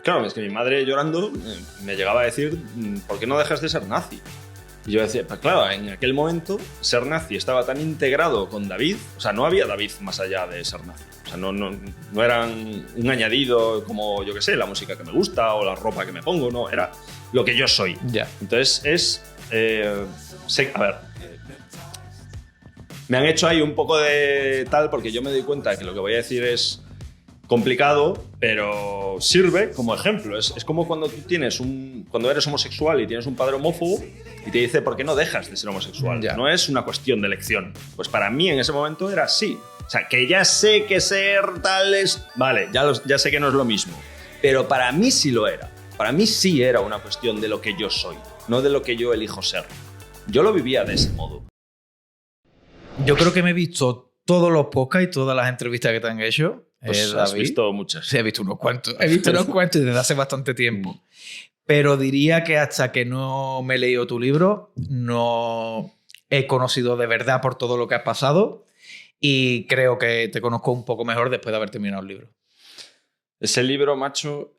claro, es que mi madre llorando me llegaba a decir, ¿por qué no dejas de ser nazi? Y yo decía, pues claro, en aquel momento ser nazi estaba tan integrado con David, o sea, no había David más allá de ser nazi. O sea, no eran un añadido como, yo qué sé, la música que me gusta o la ropa que me pongo, no, era lo que yo soy. Ya. Entonces a ver, me han hecho ahí un poco de tal porque yo me doy cuenta que lo que voy a decir es complicado, pero sirve como ejemplo. Es como cuando tú cuando eres homosexual y tienes un padre homófobo y te dice, ¿por qué no dejas de ser homosexual? Ya. No es una cuestión de elección. Pues para mí en ese momento era así. O sea, que ya sé que ser tal es... Vale, ya sé que no es lo mismo. Pero para mí sí lo era. Para mí sí era una cuestión de lo que yo soy, no de lo que yo elijo ser. Yo lo vivía de ese modo. Yo creo que me he visto todos los podcasts y todas las entrevistas que te han hecho. Pues has visto muchas. Sí, he visto unos cuantos. He visto unos cuantos desde hace bastante tiempo. Pero diría que hasta que no me he leído tu libro, no he conocido de verdad por todo lo que has pasado y creo que te conozco un poco mejor después de haber terminado el libro. Ese libro, macho,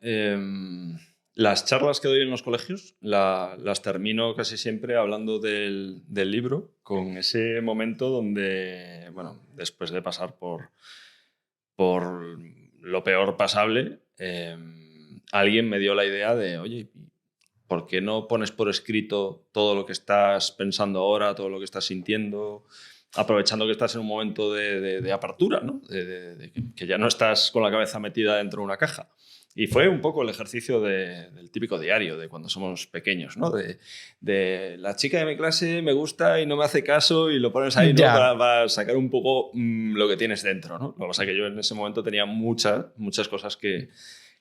las charlas que doy en los colegios las termino casi siempre hablando del libro, con ese momento donde, bueno, después de pasar por lo peor pasable, alguien me dio la idea de, oye, ¿por qué no pones por escrito todo lo que estás pensando ahora, todo lo que estás sintiendo, aprovechando que estás en un momento de apertura, ¿no? De que ya no estás con la cabeza metida dentro de una caja? Y fue un poco el ejercicio del típico diario de cuando somos pequeños, ¿no? De la chica de mi clase me gusta y no me hace caso, y lo pones ahí, ¿no? Para sacar un poco lo que tienes dentro, ¿no? Lo que pasa es que yo en ese momento tenía muchas cosas que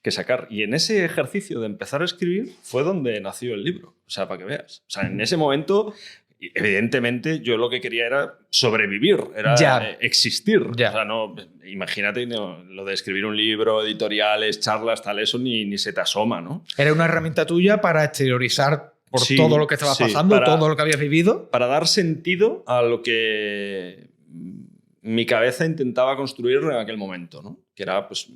sacar. Y en ese ejercicio de empezar a escribir fue donde nació el libro. O sea, para que veas. O sea, en ese momento, evidentemente, yo lo que quería era sobrevivir, era existir. Ya. O sea, no, imagínate lo de escribir un libro, editoriales, charlas, tal, eso ni se te asoma, ¿no? Era una herramienta tuya para exteriorizar por todo lo que estaba pasando, todo lo que habías vivido. Para dar sentido a lo que mi cabeza intentaba construir en aquel momento, ¿no? Que era, pues,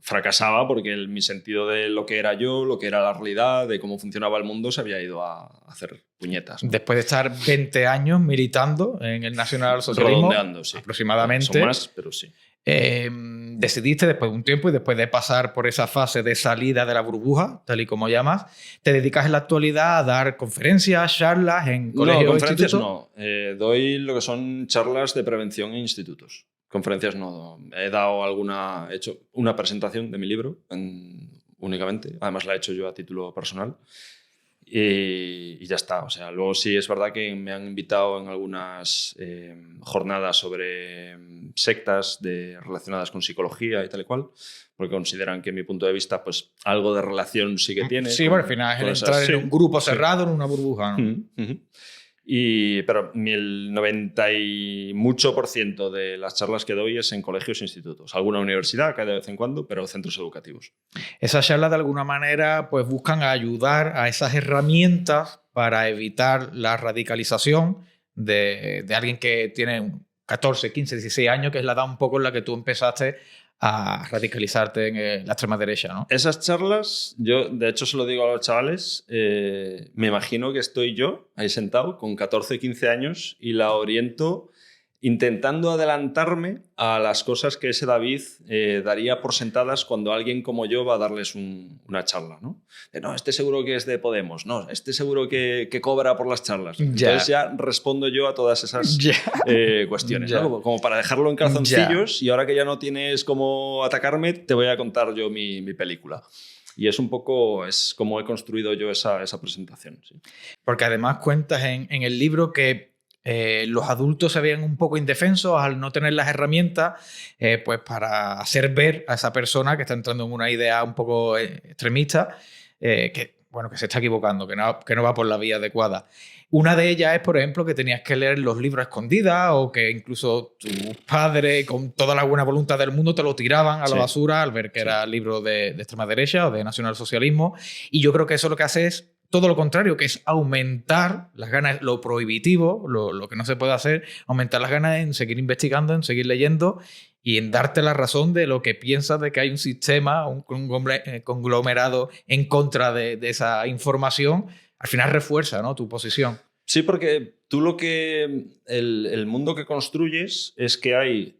fracasaba porque mi sentido de lo que era yo, lo que era la realidad, de cómo funcionaba el mundo, se había ido a hacer puñetas, ¿no? Después de estar 20 años militando en el nacionalsocialismo, redondeando, sí, aproximadamente. Son más, pero sí. Decidiste después de un tiempo y después de pasar por esa fase de salida de la burbuja, tal y como llamas, te dedicas en la actualidad a dar conferencias, charlas en colegios. No, conferencias no. Doy lo que son charlas de prevención en institutos. Conferencias no. He hecho una presentación de mi libro únicamente. Además la he hecho yo a título personal. Y ya está. O sea, luego sí es verdad que me han invitado en algunas jornadas sobre sectas relacionadas con psicología y tal y cual, porque consideran que mi punto de vista, pues algo de relación sí que tiene. Sí, bueno, al final es entrar en un grupo cerrado, en una burbuja, ¿no? Pero el 90 y mucho % de las charlas que doy es en colegios e institutos. Alguna universidad cae de vez en cuando, pero centros educativos. Esas charlas de alguna manera pues buscan ayudar a esas herramientas para evitar la radicalización de alguien que tiene 14, 15, 16 años, que es la edad un poco en la que tú empezaste a radicalizarte en la extrema derecha, ¿no? Esas charlas, yo de hecho se lo digo a los chavales, me imagino que estoy yo ahí sentado con 14, 15 años y la oriento intentando adelantarme a las cosas que ese David daría por sentadas cuando alguien como yo va a darles una charla, ¿no? No, este seguro que es de Podemos, no, este seguro que cobra por las charlas. Entonces ya respondo yo a todas esas cuestiones, ¿no? Como para dejarlo en calzoncillos, y ahora que ya no tienes cómo atacarme, te voy a contar yo mi película. Y es un poco como he construido yo esa presentación. Sí. Porque además cuentas en el libro que los adultos se veían un poco indefensos al no tener las herramientas pues para hacer ver a esa persona que está entrando en una idea un poco extremista que se está equivocando, que no va por la vía adecuada. Una de ellas es, por ejemplo, que tenías que leer los libros a escondidas, o que incluso tus padres, con toda la buena voluntad del mundo, te lo tiraban a la basura al ver que era libro de extrema derecha o de nacionalsocialismo. Y yo creo que eso lo que hace es todo lo contrario, que es aumentar las ganas, lo prohibitivo, lo que no se puede hacer, aumentar las ganas en seguir investigando, en seguir leyendo y en darte la razón de lo que piensas de que hay un sistema, un conglomerado en contra de esa información, al final refuerza, ¿no?, tu posición. Sí, porque tú el mundo que construyes es que hay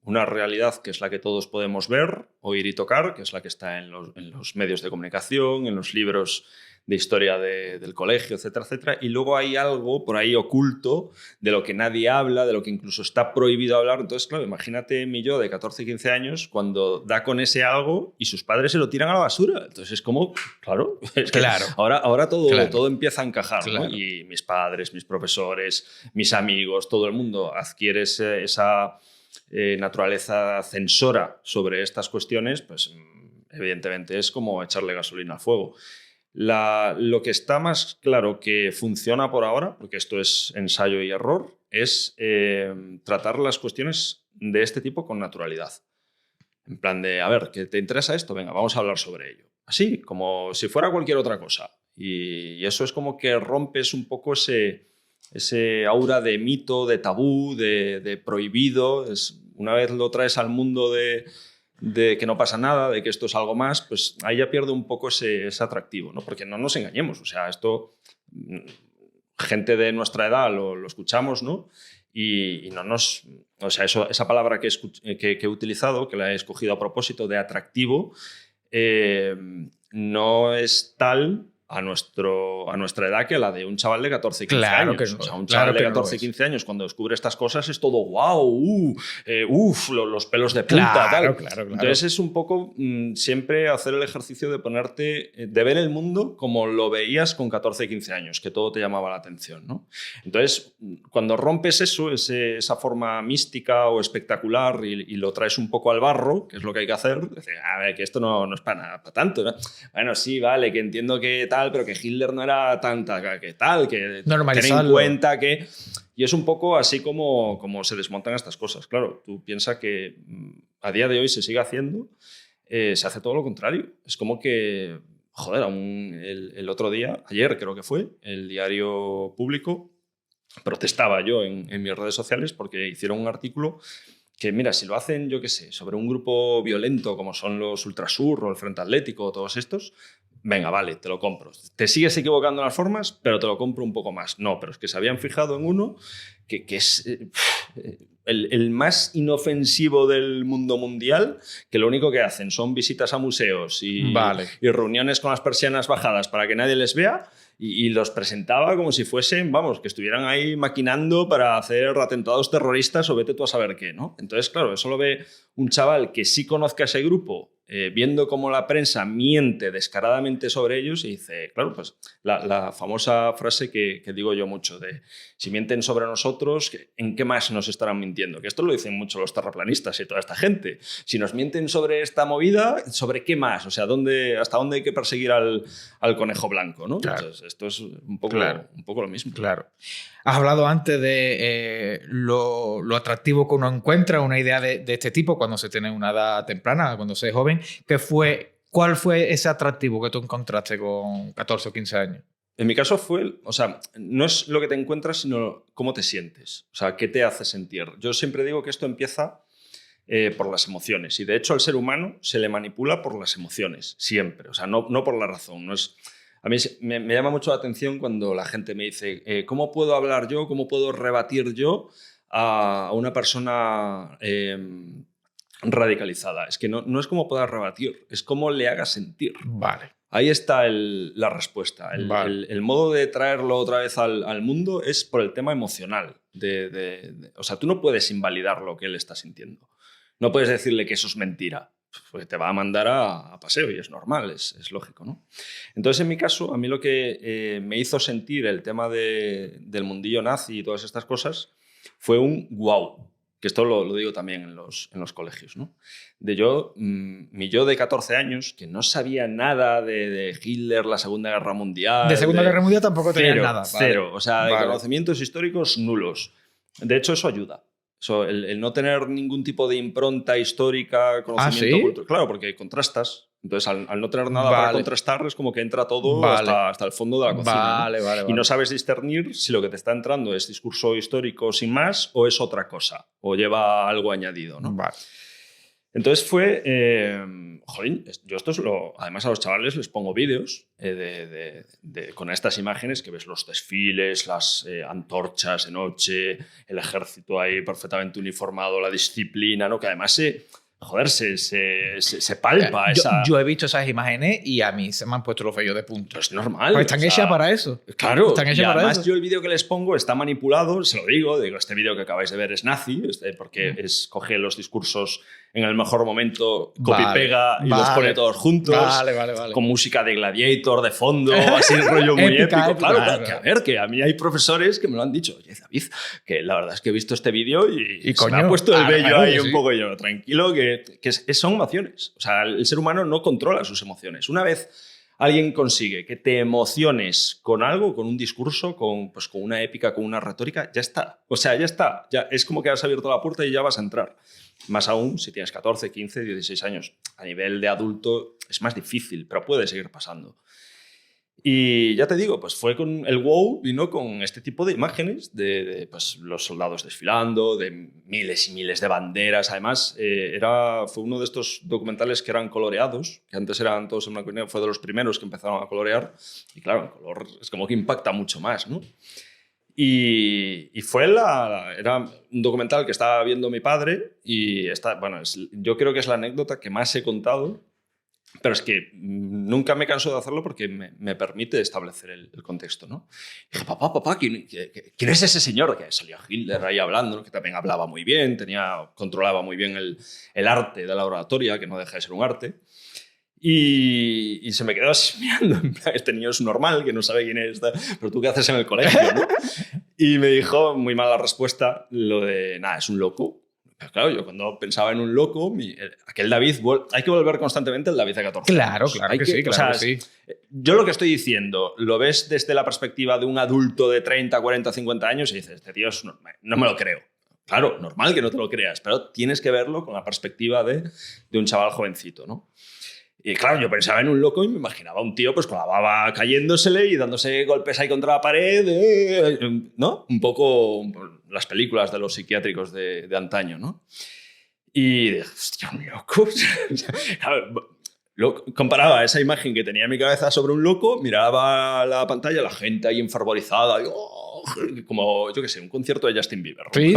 una realidad que es la que todos podemos ver, oír y tocar, que es la que está en los medios de comunicación, en los libros de historia del colegio, etcétera, etcétera. Y luego hay algo por ahí oculto de lo que nadie habla, de lo que incluso está prohibido hablar. Entonces, claro, imagínate mi yo de 14, 15 años cuando da con ese algo y sus padres se lo tiran a la basura. Entonces es como, claro, es que Claro. ahora todo, Claro. todo empieza a encajar, Claro. ¿no? Y mis padres, mis profesores, mis amigos, todo el mundo adquiere esa naturaleza censora sobre estas cuestiones, pues evidentemente es como echarle gasolina al fuego. Lo que está más claro que funciona por ahora, porque esto es ensayo y error, es tratar las cuestiones de este tipo con naturalidad. En plan de, a ver, ¿que te interesa esto? Venga, vamos a hablar sobre ello. Así, como si fuera cualquier otra cosa. Y eso es como que rompes un poco ese aura de mito, de tabú, de prohibido. Una vez lo traes al mundo de que no pasa nada, de que esto es algo más, pues ahí ya pierde un poco ese atractivo, ¿no? Porque no nos engañemos, o sea, esto, gente de nuestra edad lo escuchamos, ¿no? Y no nos... O sea, esa palabra que he utilizado, que la he escogido a propósito, de atractivo, no es tal a nuestra edad que la de un chaval de 14, 15 Claro años. que no, O sea, un claro chaval de que no lo 14, es. 15 años cuando descubre estas cosas es todo wow, los pelos de punta, Claro, tal. claro. Entonces es un poco siempre hacer el ejercicio de ponerte, de ver el mundo como lo veías con 14, 15 años, que todo te llamaba la atención, ¿no? Entonces, cuando rompes eso, esa forma mística o espectacular y lo traes un poco al barro, que es lo que hay que hacer, decir, a ver, que esto no es para nada, para tanto, ¿no? Bueno, sí, vale, que entiendo que tal, pero que Hitler no era tanta, que tal, que ten en cuenta que... Y es un poco así como se desmontan estas cosas. Claro, tú piensas que a día de hoy se sigue haciendo, se hace todo lo contrario. Es como que, joder, el otro día, ayer creo que fue, el diario Público, protestaba yo en mis redes sociales porque hicieron un artículo que, mira, si lo hacen, yo qué sé, sobre un grupo violento como son los Ultrasur o el Frente Atlético o todos estos, venga, vale, te lo compro. Te sigues equivocando en las formas, pero te lo compro un poco más. No, pero es que se habían fijado en uno que es el más inofensivo del mundo mundial, que lo único que hacen son visitas a museos y reuniones con las persianas bajadas para que nadie les vea. Y los presentaba como si fuesen, vamos, que estuvieran ahí maquinando para hacer atentados terroristas o vete tú a saber qué, ¿no? Entonces, claro, eso lo ve un chaval que sí conozca ese grupo, viendo cómo la prensa miente descaradamente sobre ellos y dice, claro, pues la famosa frase que digo yo mucho de si mienten sobre nosotros, ¿en qué más nos estarán mintiendo? Que esto lo dicen mucho los terraplanistas y toda esta gente. Si nos mienten sobre esta movida, ¿sobre qué más? O sea, ¿hasta dónde hay que perseguir al conejo blanco, ¿no? Claro. Entonces, esto es un poco lo mismo. Claro. Has hablado antes de lo atractivo que uno encuentra, una idea de este tipo cuando se tiene una edad temprana, cuando se es joven. ¿Cuál fue ese atractivo que tú encontraste con 14 o 15 años? En mi caso o sea, no es lo que te encuentras, sino cómo te sientes. O sea, qué te hace sentir. Yo siempre digo que esto empieza por las emociones. Y de hecho al ser humano se le manipula por las emociones, siempre. O sea, no por la razón. No es... A mí me llama mucho la atención cuando la gente me dice ¿cómo puedo hablar yo, cómo puedo rebatir yo a una persona radicalizada? Es que no es cómo puedas rebatir, es cómo le hagas sentir. Vale. Ahí está la respuesta. El modo de traerlo otra vez al mundo es por el tema emocional. O sea, tú no puedes invalidar lo que él está sintiendo. No puedes decirle que eso es mentira, porque te va a mandar a paseo y es normal, es lógico, ¿no? Entonces, en mi caso, a mí lo que me hizo sentir el tema del mundillo nazi y todas estas cosas fue un wow. Que esto lo digo también en los colegios, ¿no? Mi yo de 14 años, que no sabía nada de Hitler, la Segunda Guerra Mundial... De Segunda Guerra Mundial tampoco tenía nada. Cero. O sea, de conocimientos históricos nulos. De hecho, eso ayuda. Eso, el no tener ningún tipo de impronta histórica, conocimiento ¿sí? cultural. Claro, porque contrastas. Entonces, al no tener nada para contrastar, es como que entra todo hasta el fondo de la cocina. ¿No? Y no sabes discernir si lo que te está entrando es discurso histórico sin más o es otra cosa, o lleva algo añadido, ¿no? Vale. Entonces fue, jolín, yo además a los chavales les pongo vídeos con estas imágenes que ves los desfiles, las antorchas de noche, el ejército ahí perfectamente uniformado, la disciplina, ¿no? Que además se palpa yo he visto esas imágenes y a mí se me han puesto los vellos de punta. Es normal. Pues están hechas para eso. Claro. Están hechas para además eso. Yo el vídeo que les pongo está manipulado, se lo digo, este vídeo que acabáis de ver es nazi, porque coge los discursos en el mejor momento, copy-pega y los pone todos juntos. Vale. Con música de Gladiator de fondo, así el rollo muy épico. Claro, que a ver, que a mí hay profesores que me lo han dicho. Oye, David, que la verdad es que he visto este vídeo y se me ha puesto el vello ahí un poco yo. Tranquilo, que son emociones. O sea, el ser humano no controla sus emociones. Una vez alguien consigue que te emociones con algo, con un discurso, con una épica, con una retórica, ya está. O sea, ya está. Ya es como que has abierto la puerta y ya vas a entrar. Más aún si tienes 14, 15, 16 años. A nivel de adulto es más difícil, pero puede seguir pasando. Y ya te digo, pues fue con el WoW, vino con este tipo de imágenes de los soldados desfilando, de miles y miles de banderas. Además, fue uno de estos documentales que eran coloreados, que antes eran todos en blanco y negro, fue de los primeros que empezaron a colorear. Y claro, el color es como que impacta mucho más, ¿no? Y era un documental que estaba viendo mi padre y yo creo que es la anécdota que más he contado, pero es que nunca me canso de hacerlo porque me permite establecer el contexto, ¿no? Y dije, papá, ¿quién es ese señor? Que salía Hitler ahí hablando, ¿no? Que también hablaba muy bien, controlaba muy bien el arte de la oratoria, que no deja de ser un arte. Y se me quedó así mirando, en plan, este niño es normal, que no sabe quién es, pero tú qué haces en el colegio, ¿no? Y me dijo, muy mala respuesta, lo de, nada, es un loco. Pero claro, yo cuando pensaba en un loco, aquel David, hay que volver constantemente al David de 14 años. Claro que sí. Yo lo que estoy diciendo, lo ves desde la perspectiva de un adulto de 30, 40, 50 años y dices, este tío no me lo creo. Claro, normal que no te lo creas, pero tienes que verlo con la perspectiva de un chaval jovencito, ¿no? Y claro, yo pensaba en un loco y me imaginaba un tío pues con la baba cayéndosele y dándose golpes ahí contra la pared, ¿no? Un poco las películas de los psiquiátricos de antaño, ¿no? Y dije, hostia, un loco. Claro, comparaba esa imagen que tenía en mi cabeza sobre un loco, miraba la pantalla, la gente ahí enfervorizada, como, yo qué sé, un concierto de Justin Bieber. ¿No? Sí,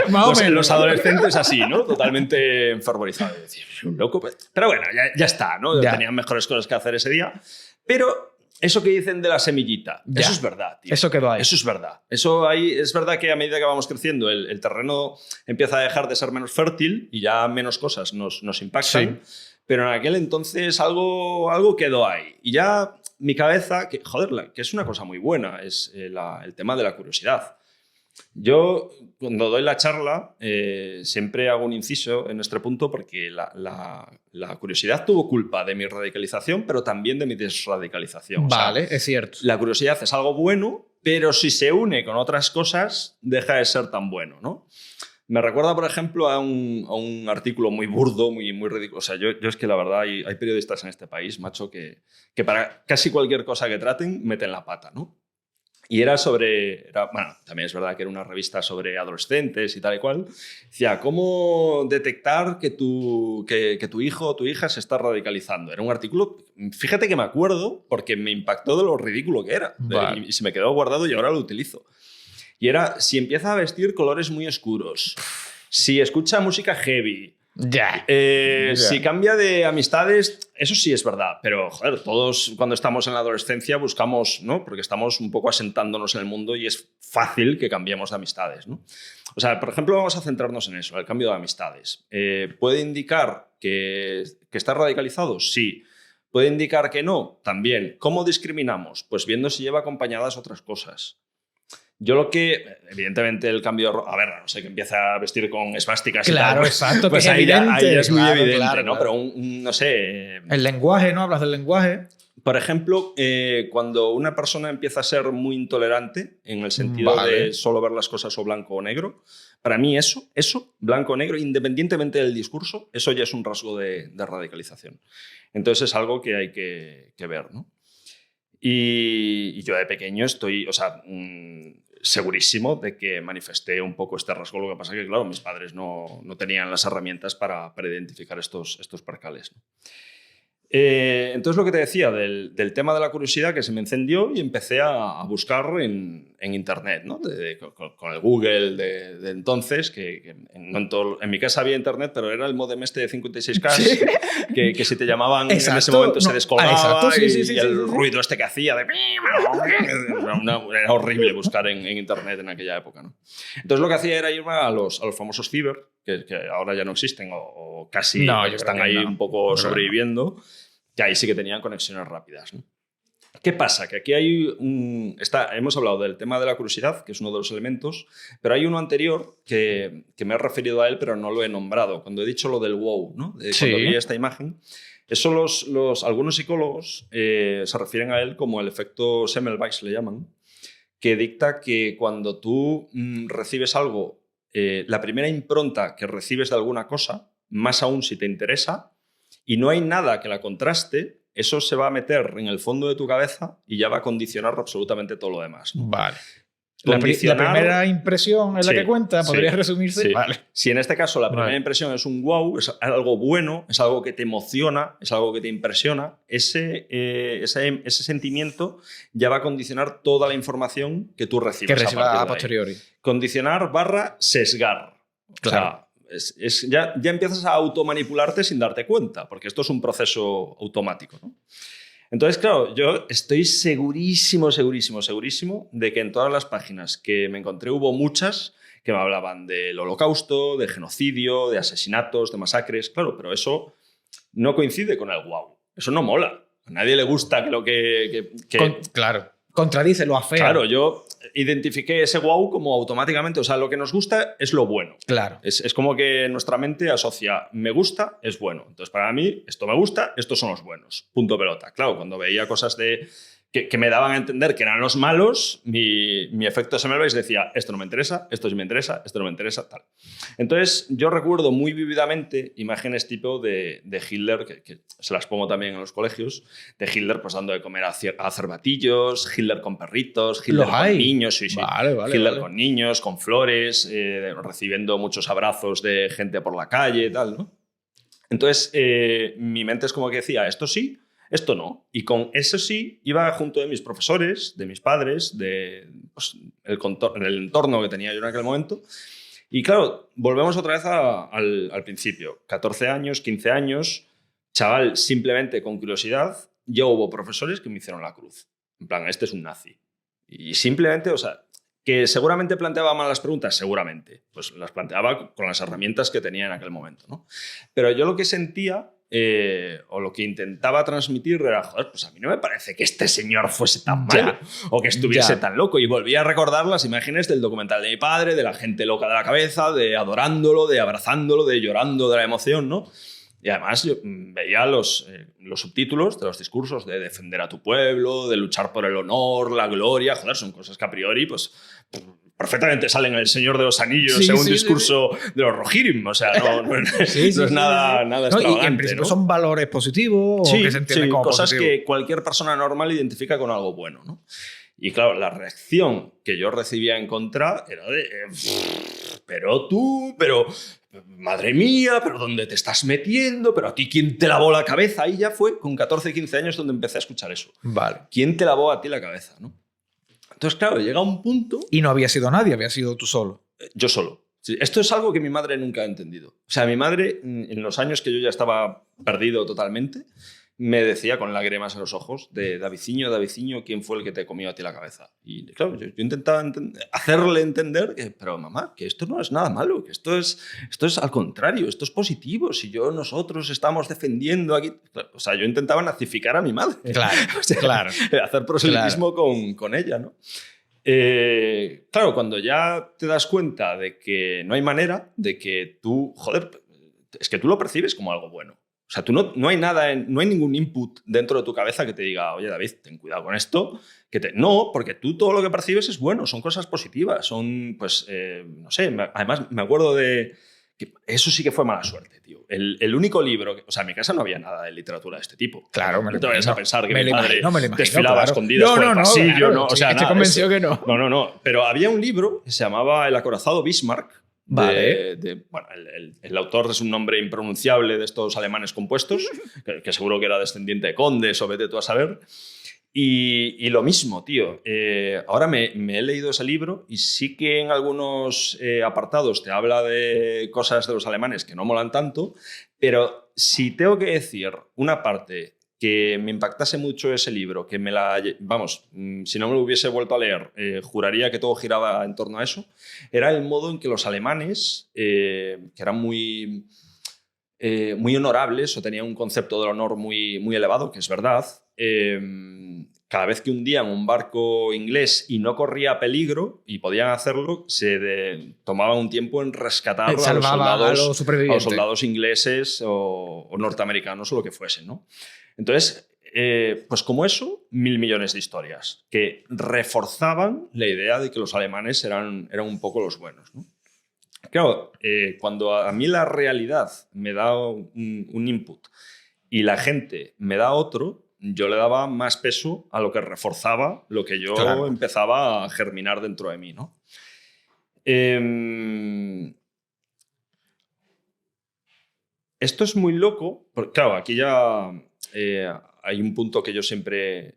pues los adolescentes así, ¿no? Totalmente enfervorizados. Decía, un loco. Pero bueno, ya está, ¿no? Ya. Tenían mejores cosas que hacer ese día. Pero eso que dicen de la semillita, eso es verdad, tío. Eso quedó ahí. Eso es verdad. Eso ahí es verdad que a medida que vamos creciendo, el terreno empieza a dejar de ser menos fértil y ya menos cosas nos impactan. Sí. Pero en aquel entonces algo quedó ahí. Y ya mi cabeza, que es una cosa muy buena, es el tema de la curiosidad. Yo, cuando doy la charla, siempre hago un inciso en este punto porque la curiosidad tuvo culpa de mi radicalización, pero también de mi desradicalización. Vale, o sea, es cierto. La curiosidad es algo bueno, pero si se une con otras cosas, deja de ser tan bueno, ¿no? Me recuerda, por ejemplo, a un artículo muy burdo, muy ridículo. O sea, yo es que la verdad hay periodistas en este país, macho, que para casi cualquier cosa que traten meten la pata, ¿no? Y bueno, también es verdad que era una revista sobre adolescentes y tal y cual. Decía, ¿cómo detectar que tu hijo o tu hija se está radicalizando? Era un artículo, fíjate que me acuerdo porque me impactó de lo ridículo que era. Vale. Y se me quedó guardado y ahora lo utilizo. Y era, si empieza a vestir colores muy oscuros, si escucha música heavy, si cambia de amistades, eso sí es verdad. Pero, joder, todos cuando estamos en la adolescencia buscamos, ¿no? Porque estamos un poco asentándonos en el mundo y es fácil que cambiemos de amistades, ¿no? O sea, por ejemplo, vamos a centrarnos en eso, el cambio de amistades. ¿Puede indicar que está radicalizado? Sí. ¿Puede indicar que no? También. ¿Cómo discriminamos? Pues viendo si lleva acompañadas otras cosas. Yo evidentemente el cambio, a ver, no sé, que empieza a vestir con esvásticas claro, y tal. Pues, exacto, pues que ahí es evidente. Ya es muy evidente, claro, ¿no? Pero no sé... El lenguaje, ¿no? Hablas del lenguaje. Por ejemplo, cuando una persona empieza a ser muy intolerante, en el sentido de solo ver las cosas o blanco o negro, para mí eso, blanco o negro, independientemente del discurso, eso ya es un rasgo de radicalización. Entonces es algo que hay que ver, ¿no? Y yo de pequeño estoy, o sea, segurísimo de que manifesté un poco este rasgo. Lo que pasa es que, claro, mis padres no tenían las herramientas para identificar estos percales, ¿no? Entonces lo que te decía del tema de la curiosidad, que se me encendió y empecé a buscar en internet, ¿no? Con el Google de entonces, que en mi casa había internet, pero era el modem este de 56K, ¿sí? que si te llamaban en ese momento se descolgaba y el ruido este que hacía de... Era horrible buscar en internet en aquella época, ¿no? Entonces lo que hacía era irme a los famosos ciber, que ahora ya no existen o casi están ahí un poco sobreviviendo, que ahí sí que tenían conexiones rápidas, ¿no? ¿Qué pasa? Que aquí hay hemos hablado del tema de la curiosidad, que es uno de los elementos, pero hay uno anterior que me he referido a él, pero no lo he nombrado. Cuando he dicho lo del wow, ¿no? Cuando vi esta imagen, eso algunos psicólogos se refieren a él como el efecto Semmelweis, le llaman, que dicta que cuando tú recibes algo, la primera impronta que recibes de alguna cosa, más aún si te interesa, y no hay nada que la contraste, eso se va a meter en el fondo de tu cabeza y ya va a condicionar absolutamente todo lo demás, ¿no? Vale. La primera impresión es la que cuenta, podría resumirse. Sí. Vale. Si en este caso la primera impresión es un wow, es algo bueno, es algo que te emociona, es algo que te impresiona, ese sentimiento ya va a condicionar toda la información que tú recibes. Que recibas a posteriori. Condicionar / sesgar. Claro. O sea, ya empiezas a automanipularte sin darte cuenta, porque esto es un proceso automático, ¿no? Entonces, claro, yo estoy segurísimo de que en todas las páginas que me encontré hubo muchas que me hablaban del holocausto, de genocidio, de asesinatos, de masacres. Claro, pero eso no coincide con el wow. Eso no mola. A nadie le gusta que lo que... Claro. Contradice, lo afea. Claro, yo identifiqué ese wow como automáticamente, o sea, lo que nos gusta es lo bueno. Claro. Es como que nuestra mente asocia, me gusta, es bueno. Entonces, para mí, esto me gusta, estos son los buenos. Punto pelota. Claro, cuando veía cosas que me daban a entender que eran los malos, mi efecto Semmelweis decía, esto no me interesa, esto sí me interesa, esto no me interesa, tal. Entonces, yo recuerdo muy vívidamente imágenes tipo de Hitler, que se las pongo también en los colegios, de Hitler pues dando de comer a cervatillos, Hitler con perritos, Hitler con niños, sí. Vale, Hitler con niños, con flores, recibiendo muchos abrazos de gente por la calle, tal, ¿no? Entonces, mi mente es como que decía, esto sí, esto no. Y con eso sí iba junto de mis profesores, de mis padres, de pues, el entorno que tenía yo en aquel momento. Y claro, volvemos otra vez al principio. 14 años, 15 años, chaval, simplemente con curiosidad, ya hubo profesores que me hicieron la cruz. En plan, este es un nazi. Y simplemente, o sea, que seguramente planteaba mal las preguntas, seguramente. Pues las planteaba con las herramientas que tenía en aquel momento, ¿no? Pero yo lo que sentía... o lo que intentaba transmitir era, joder, pues a mí no me parece que este señor fuese tan malo o que estuviese tan loco. Y volví a recordar las imágenes del documental de mi padre, de la gente loca de la cabeza, de adorándolo, de abrazándolo, de llorando de la emoción, ¿no? Y además yo veía los subtítulos de los discursos de defender a tu pueblo, de luchar por el honor, la gloria. Joder, son cosas que a priori, pues... perfectamente salen en El Señor de los Anillos en un discurso de los Rohirrim. O sea, no es nada extravagante. Y en principio son valores positivos o que se entienden como cosas positivos. Que cualquier persona normal identifica con algo bueno, ¿no? Y claro, la reacción que yo recibía en contra era de... pero... Madre mía, pero ¿dónde te estás metiendo? ¿Pero a ti quién te lavó la cabeza? Ahí ya fue con 14, 15 años donde empecé a escuchar eso. Vale. ¿Quién te lavó a ti la cabeza, no? Entonces, claro, llega un punto... Y no había sido nadie, había sido tú solo. Yo solo. Sí, esto es algo que mi madre nunca ha entendido. O sea, mi madre, en los años que yo ya estaba perdido totalmente, me decía con lágrimas en los ojos de Daviciño, ¿quién fue el que te comió a ti la cabeza? Y claro, yo intentaba hacerle entender que, pero mamá, que esto no es nada malo, que esto es al contrario, esto es positivo. Si nosotros estamos defendiendo aquí... O sea, yo intentaba nazificar a mi madre. Claro, o sea, claro. Hacer proselitismo con ella, ¿no? Claro, cuando ya te das cuenta de que no hay manera, de que tú, joder, es que tú lo percibes como algo bueno. O sea, tú no hay nada, no hay ningún input dentro de tu cabeza que te diga, oye, David, ten cuidado con esto. No, porque tú todo lo que percibes es bueno, son cosas positivas, son, pues, no sé, además me acuerdo de que eso sí que fue mala suerte, tío. El único libro, o sea, en mi casa no había nada de literatura de este tipo. Claro, me lo No te vayas a pensar que me mi lo padre imagino, desfilaba claro. escondidas por el pasillo, claro, ¿no? O sea, estoy nada, convencido que no. No. Pero había un libro que se llamaba El acorazado Bismarck. Vale. Bueno, el autor es un nombre impronunciable de estos alemanes compuestos, que seguro que era descendiente de condes o vete tú a saber. Y lo mismo, tío. Ahora me he leído ese libro y sí que en algunos apartados te habla de cosas de los alemanes que no molan tanto, pero si tengo que decir una parte que me impactase mucho ese libro, que vamos, si no me lo hubiese vuelto a leer, juraría que todo giraba en torno a eso, era el modo en que los alemanes, que eran muy honorables o tenían un concepto del honor muy, muy elevado, que es verdad, cada vez que hundían un barco inglés y no corría peligro y podían hacerlo, tomaban un tiempo en rescatar a los soldados ingleses o norteamericanos o lo que fuesen, ¿no? Entonces, pues como eso, 1.000 millones de historias que reforzaban la idea de que los alemanes eran un poco los buenos, ¿no? Claro, cuando a mí la realidad me da un input y la gente me da otro, yo le daba más peso a lo que reforzaba lo que yo empezaba a germinar dentro de mí, ¿no? Esto es muy loco, porque claro, aquí ya hay un punto que yo siempre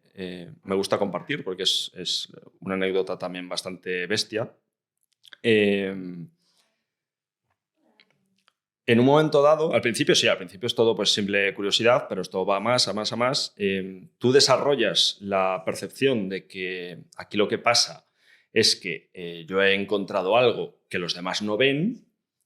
me gusta compartir, porque es una anécdota también bastante bestia. En un momento dado, al principio es todo pues simple curiosidad, pero esto va a más. Tú desarrollas la percepción de que aquí lo que pasa es que yo he encontrado algo que los demás no ven.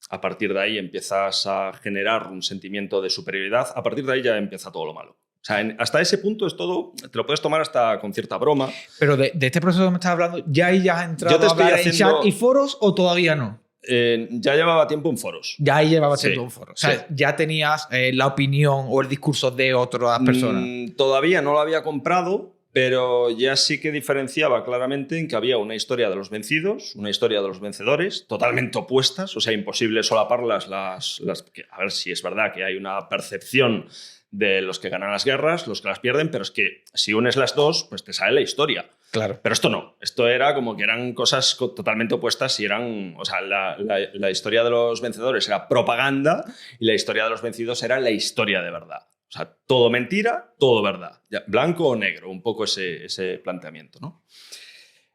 A partir de ahí empiezas a generar un sentimiento de superioridad. A partir de ahí ya empieza todo lo malo. O sea, hasta ese punto es todo, te lo puedes tomar hasta con cierta broma. Pero de este proceso que me estás hablando, ¿ya ahí ya has entrado a hablar en chat y foros o todavía no? Ya llevaba tiempo en foros. Ya ahí llevaba tiempo en foros. O sea, ya tenías la opinión o el discurso de otras personas. Todavía no lo había comprado, pero ya sí que diferenciaba claramente en que había una historia de los vencidos, una historia de los vencedores, totalmente opuestas, o sea, imposible solaparlas. A ver si es verdad que hay una percepción de los que ganan las guerras, los que las pierden, pero es que si unes las dos, pues te sale la historia. Claro. Pero esto no. Esto era como que eran cosas totalmente opuestas y eran... O sea, la historia de los vencedores era propaganda y la historia de los vencidos era la historia de verdad. O sea, todo mentira, todo verdad. Ya, blanco o negro, un poco ese planteamiento, ¿no?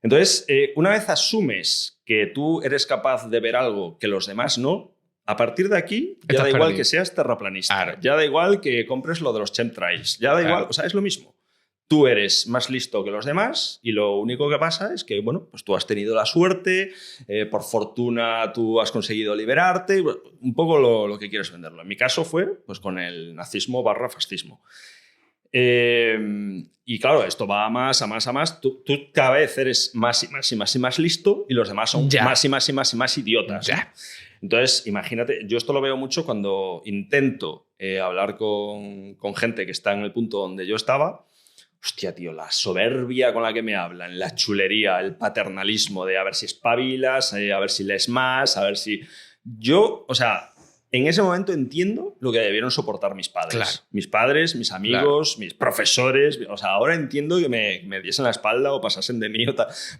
Entonces, una vez asumes que tú eres capaz de ver algo que los demás no, a partir de aquí ya da igual que seas terraplanista, ya da igual que compres lo de los chemtrails, ya da igual, o sea, es lo mismo. Tú eres más listo que los demás y lo único que pasa es que, bueno, pues tú has tenido la suerte, por fortuna tú has conseguido liberarte, un poco lo que quieres venderlo. En mi caso fue pues con el nazismo/fascismo. Y claro, esto va a más. Tú cada vez eres más y más listo y los demás son más y más idiotas. ¿no? Entonces, imagínate, yo esto lo veo mucho cuando intento hablar con gente que está en el punto donde yo estaba. Hostia, tío, la soberbia con la que me hablan, la chulería, el paternalismo de a ver si espabilas, a ver si lees más, a ver si... Yo, o sea, en ese momento entiendo lo que debieron soportar mis padres. Claro. Mis padres, mis amigos, mis profesores. O sea, ahora entiendo que me diesen la espalda o pasasen de mí,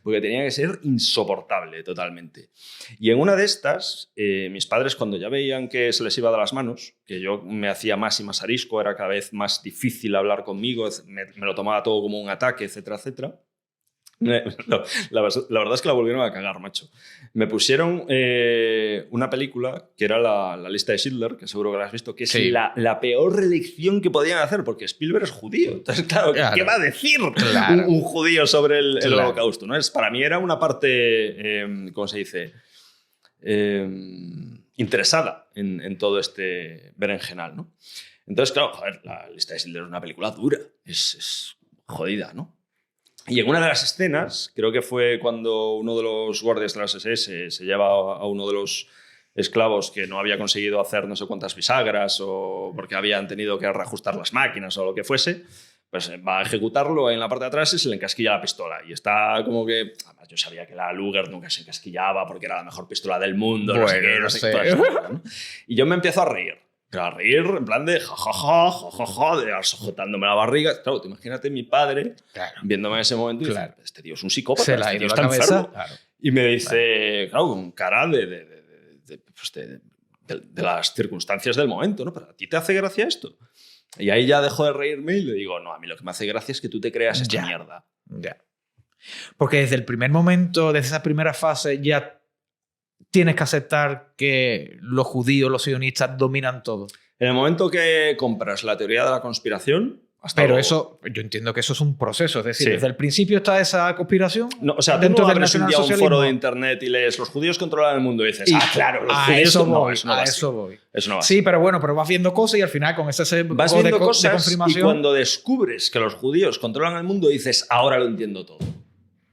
porque tenía que ser insoportable totalmente. Y en una de estas, mis padres, cuando ya veían que se les iba de las manos, que yo me hacía más y más arisco, era cada vez más difícil hablar conmigo, me lo tomaba todo como un ataque, etcétera, etcétera. La verdad es que la volvieron a cagar, macho. Me pusieron una película que era la lista de Schindler, que seguro que la has visto, que es la peor reelección que podían hacer, porque Spielberg es judío. Entonces, claro. ¿Qué va a decir un judío sobre el Holocausto? ¿No? Para mí era una parte, ¿cómo se dice? Interesada en todo este berenjenal, ¿no? Entonces, claro, joder, la lista de Schindler es una película dura, es jodida, ¿no? Y en una de las escenas, creo que fue cuando uno de los guardias de las SS se lleva a uno de los esclavos que no había conseguido hacer no sé cuántas bisagras o porque habían tenido que reajustar las máquinas o lo que fuese, pues va a ejecutarlo en la parte de atrás y se le encasquilla la pistola. Y está como que... Además, yo sabía que la Luger nunca se encasquillaba porque era la mejor pistola del mundo, Bueno, no sé qué, no sé qué. ¿No? Y yo me empiezo a reír. Pero a reír en plan de jajaja, de sujetándome la barriga. Claro, te imagínate mi padre viéndome en ese momento y dice, este tío es un psicópata, se la este ha tío ido está la cabeza. enfermo. Claro. Y me dice, claro, con cara de las circunstancias del momento, ¿no? ¿Pero a ti te hace gracia esto? Y ahí ya dejo de reírme y le digo, no, a mí lo que me hace gracia es que tú te creas esta mierda. Ya. Porque desde el primer momento, desde esa primera fase, ya tienes que aceptar que los judíos, los sionistas dominan todo. En el momento que compras la teoría de la conspiración... Pero eso, yo entiendo que eso es un proceso. Es decir, desde el principio está esa conspiración. No, o sea, tú no abres un día un foro de internet y lees los judíos controlan el mundo y dices, claro, los judíos... Eso no, voy, eso no va a así. eso voy. Eso no va sí, pero bueno, pero vas viendo cosas y al final con ese vas viendo cosas de confirmación... y cuando descubres que los judíos controlan el mundo dices, ahora lo entiendo todo.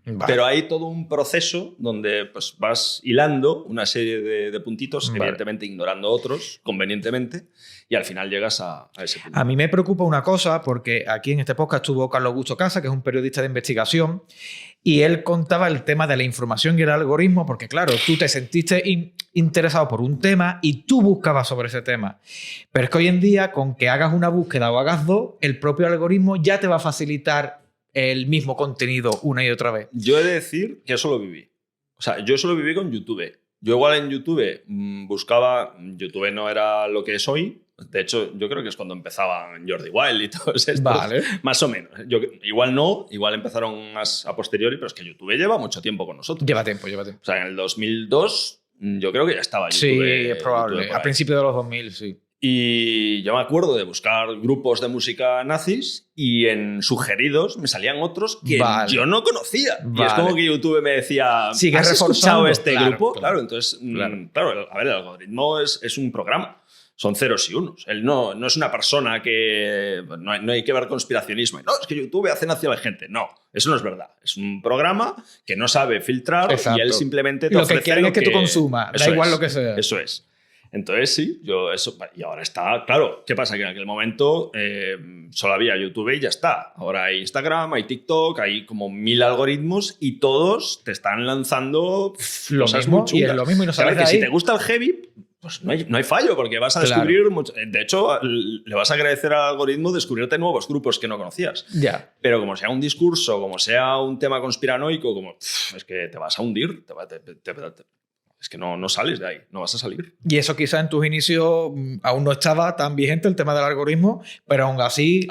Vale. Pero hay todo un proceso donde pues, vas hilando una serie de puntitos, evidentemente ignorando otros, convenientemente, y al final llegas a ese punto. A mí me preocupa una cosa, porque aquí en este podcast estuvo Carlos Augusto Casa, que es un periodista de investigación, y él contaba el tema de la información y el algoritmo, porque claro, tú te sentiste interesado por un tema y tú buscabas sobre ese tema. Pero es que hoy en día, con que hagas una búsqueda o hagas dos, el propio algoritmo ya te va a facilitar el mismo contenido una y otra vez. Yo he de decir que eso lo viví. O sea, yo eso lo viví con YouTube. Yo igual en YouTube buscaba... YouTube no era lo que es hoy. De hecho, yo creo que es cuando empezaban Jordi Wild y todos estos. Vale. Más o menos. Igual no, igual empezaron más a posteriori, pero es que YouTube lleva mucho tiempo con nosotros. Lleva tiempo. O sea, en el 2002 yo creo que ya estaba YouTube. Sí, es probable. A principios de los 2000, sí. Y yo me acuerdo de buscar grupos de música nazis y en sugeridos me salían otros que yo no conocía. Y es como que YouTube me decía, sigue ¿has escuchado este grupo? Claro, entonces, claro, a ver, el algoritmo es un programa. Son ceros y unos. Él no es una persona que... No hay que ver conspiracionismo. No, es que YouTube hace nazi a la gente. No, eso no es verdad. Es un programa que no sabe filtrar. Exacto. Y él simplemente te ofrece lo que quieren es que tú consumas. Da igual lo que sea. Eso es. Entonces, sí, yo eso... Y ahora está... Claro, ¿qué pasa? Que en aquel momento solo había YouTube y ya está. Ahora hay Instagram, hay TikTok, hay como 1000 algoritmos y todos te están lanzando cosas muy chungas. Y es lo mismo y no sabes de ahí. Si te gusta el heavy, pues no hay fallo, porque vas a descubrir... Mucho, de hecho, le vas a agradecer al algoritmo descubrirte nuevos grupos que no conocías. Ya. Pero como sea un discurso, como sea un tema conspiranoico, como es que te vas a hundir, es que no sales de ahí, no vas a salir. Y eso quizá en tus inicios aún no estaba tan vigente el tema del algoritmo, pero aún así...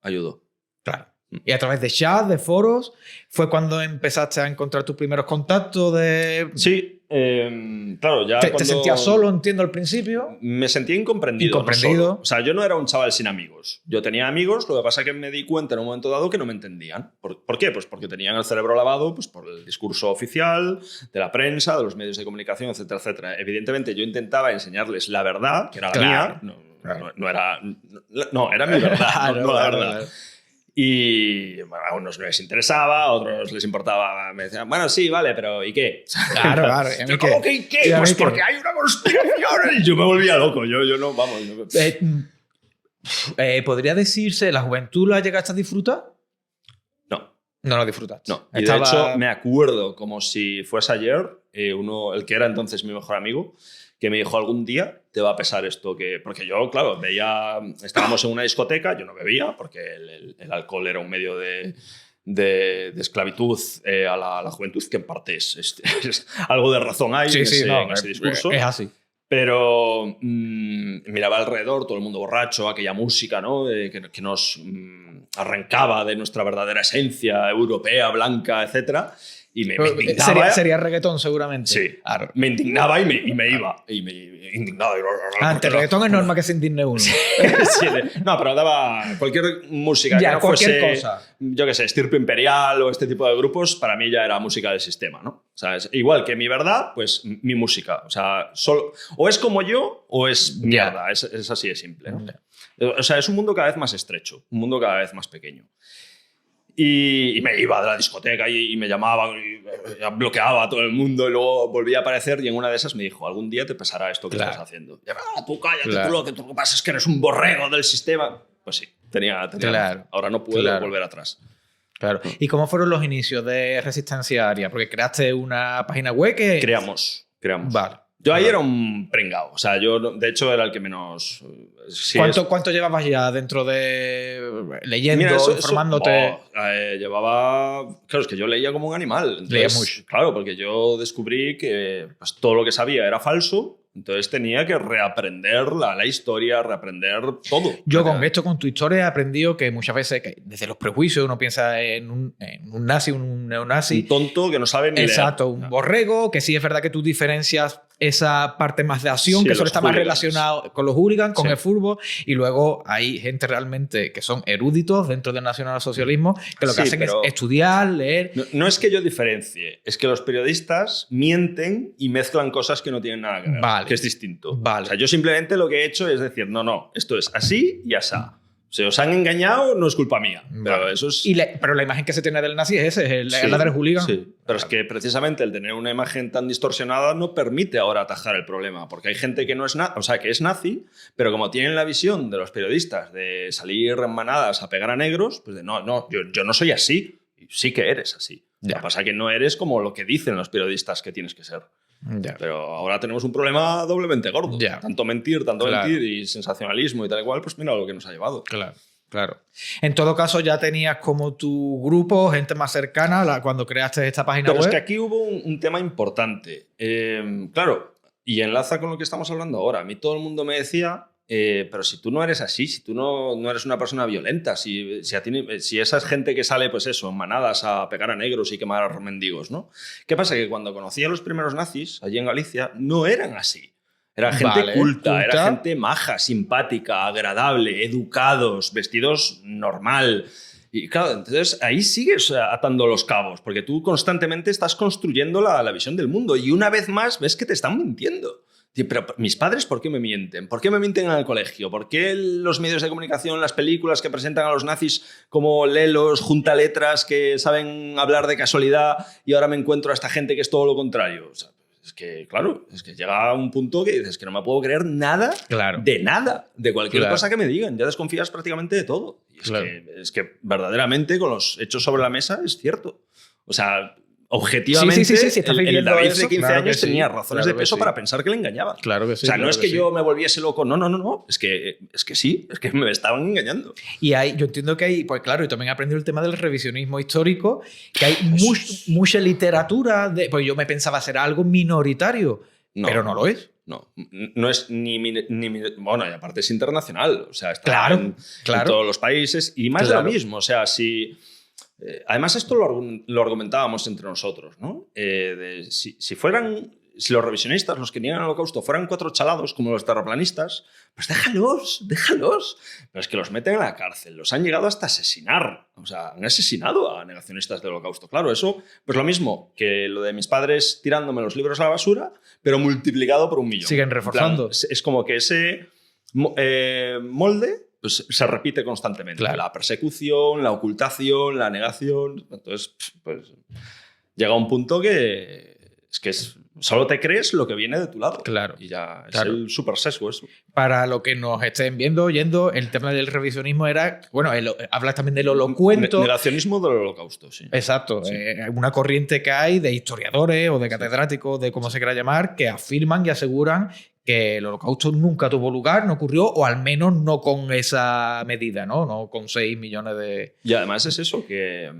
Ayudó. Claro. Y a través de chats, de foros, fue cuando empezaste a encontrar tus primeros contactos de... Sí, claro, ya ¿Te sentías solo, entiendo, al principio? Me sentía incomprendido. No solo. O sea, yo no era un chaval sin amigos. Yo tenía amigos, lo que pasa es que me di cuenta en un momento dado que no me entendían. ¿Por qué? Pues porque tenían el cerebro lavado pues, por el discurso oficial, de la prensa, de los medios de comunicación, etcétera, etcétera. Evidentemente, yo intentaba enseñarles la verdad, que era la mía. No, era mi verdad, no la verdad. Y bueno, a unos no les interesaba, a otros les importaba. Me decían, bueno, sí, vale, pero ¿y qué? Claro. ¿Cómo que y qué? Pues porque hay una conspiración. Y yo me volvía loco. Yo no, vamos. ¿Podría decirse, la juventud la llegaste a disfrutar? No. No la disfrutaste. No. Y de hecho, me acuerdo como si fuese ayer, el que era entonces mi mejor amigo, que me dijo algún día te va a pesar esto porque yo, claro, estábamos en una discoteca, yo no bebía porque el alcohol era un medio de esclavitud a la juventud, que en parte es algo de razón hay en ese discurso. Es así. Pero miraba alrededor, todo el mundo borracho, aquella música, ¿no? que nos arrancaba de nuestra verdadera esencia europea, blanca, etcétera. Y me indignaba. Sería reggaetón, seguramente. Sí. Claro. Me indignaba y me iba. Y me indignaba. Ante el reggaetón es normal que se indigne uno. Sí, no, pero daba cualquier música ya, que no cualquier fuese, cosa. Yo qué sé, Estirpe Imperial o este tipo de grupos, para mí ya era música del sistema, ¿no? O sea, es igual que mi verdad, pues mi música. O sea, o es como yo o es mierda. Es así de simple, ¿no? O sea, es un mundo cada vez más estrecho, un mundo cada vez más pequeño. Y me iba de la discoteca y me llamaban y bloqueaba a todo el mundo y luego volvía a aparecer y en una de esas me dijo, algún día te pasará esto que estás haciendo. Y yo, tú cállate, tú lo que pasa es que eres un borrego del sistema. Pues sí, tenía razón. Ahora no puedo volver atrás. Claro. ¿Y cómo fueron los inicios de Resistencia Aria? Porque creaste una página web que... Creamos. Vale. Yo ahí era un pringao. O sea, yo de hecho era el que menos... ¿Cuánto llevabas ya dentro de leyendo, informándote? Llevaba... Claro, es que yo leía como un animal. Entonces, leía mucho. Claro, porque yo descubrí que pues, todo lo que sabía era falso. Entonces tenía que reaprender la historia, reaprender todo. Yo con tu historia he aprendido que muchas veces, que desde los prejuicios, uno piensa en un nazi, un neonazi. Un tonto que no sabe ni leer. Exacto, un borrego, que sí es verdad que tú diferencias esa parte más de acción, que solo está más relacionado con los hooligans, con el fútbol, y luego hay gente realmente que son eruditos dentro del nacionalsocialismo, que lo que hacen es estudiar, leer... No es que yo diferencie, es que los periodistas mienten y mezclan cosas que no tienen nada que ver, que es distinto. Vale. O sea, yo simplemente lo que he hecho es decir, no, esto es así y asá. Si os han engañado, no es culpa mía. Pero eso es... pero la imagen que se tiene del nazi es la del hooligan. Sí, pero es que precisamente el tener una imagen tan distorsionada no permite ahora atajar el problema. Porque hay gente que no es que es nazi, pero como tienen la visión de los periodistas de salir en manadas a pegar a negros, pues yo no soy así. Y sí que eres así. Lo que pasa es que no eres como lo que dicen los periodistas que tienes que ser. Pero ahora tenemos un problema doblemente gordo. Tanto mentir y sensacionalismo y tal y cual, pues mira lo que nos ha llevado. Claro. En todo caso, ya tenías como tu grupo, gente más cercana, cuando creaste esta página web. Pero es que aquí hubo un tema importante. Claro, y enlaza con lo que estamos hablando ahora. A mí todo el mundo me decía... pero si tú no eres así, si tú no eres una persona violenta, si esa es gente que sale, pues eso, en manadas a pegar a negros y quemar a los mendigos, ¿no? ¿Qué pasa? Que cuando conocí a los primeros nazis, allí en Galicia, no eran así. Era gente culta, era gente maja, simpática, agradable, educados, vestidos normal. Y claro, entonces ahí sigues atando los cabos, porque tú constantemente estás construyendo la visión del mundo y una vez más ves que te están mintiendo. Pero mis padres, ¿por qué me mienten? ¿Por qué me mienten en el colegio? ¿Por qué los medios de comunicación, las películas que presentan a los nazis como lelos, junta letras que saben hablar de casualidad y ahora me encuentro a esta gente que es todo lo contrario? O sea, es que, claro, es que llega a un punto que dices que no me puedo creer nada de nada, de cualquier cosa que me digan. Ya desconfías prácticamente de todo. Y es que verdaderamente con los hechos sobre la mesa es cierto. O sea... Objetivamente, el David de 15 años tenía razones de peso para pensar que le engañaban. Claro que sí. O sea, no es que yo me volviese loco, no. Es que sí, es que me estaban engañando. Y yo entiendo que hay, pues claro, y también he aprendido el tema del revisionismo histórico, que hay mucha literatura, pues yo me pensaba ser algo minoritario, pero no lo es. No es ni bueno, y aparte es internacional. O sea, está en todos los países y más de lo mismo. O sea, si... además, esto lo argumentábamos entre nosotros, ¿no? Si los revisionistas, los que niegan el holocausto, fueran 4 chalados como los terraplanistas, pues déjalos. Pero es que los meten en la cárcel, los han llegado hasta asesinar. O sea, han asesinado a negacionistas del holocausto. Claro, eso, pues lo mismo que lo de mis padres tirándome los libros a la basura, pero multiplicado por 1.000.000. Siguen reforzando. Es como que ese molde... pues se repite constantemente. La persecución, la ocultación, la negación. Entonces, pues llega un punto que solo te crees lo que viene de tu lado. Y ya es el súper sesgo eso. Para lo que nos estén viendo, oyendo, el tema del revisionismo era... Bueno, hablas también del holocuento. Negacionismo del holocausto, sí. Exacto. Sí. Una corriente que hay de historiadores o de catedráticos, de cómo se quiera llamar, que afirman y aseguran que el holocausto nunca tuvo lugar, no ocurrió, o al menos no con esa medida, no con 6 millones de... Y además es eso, que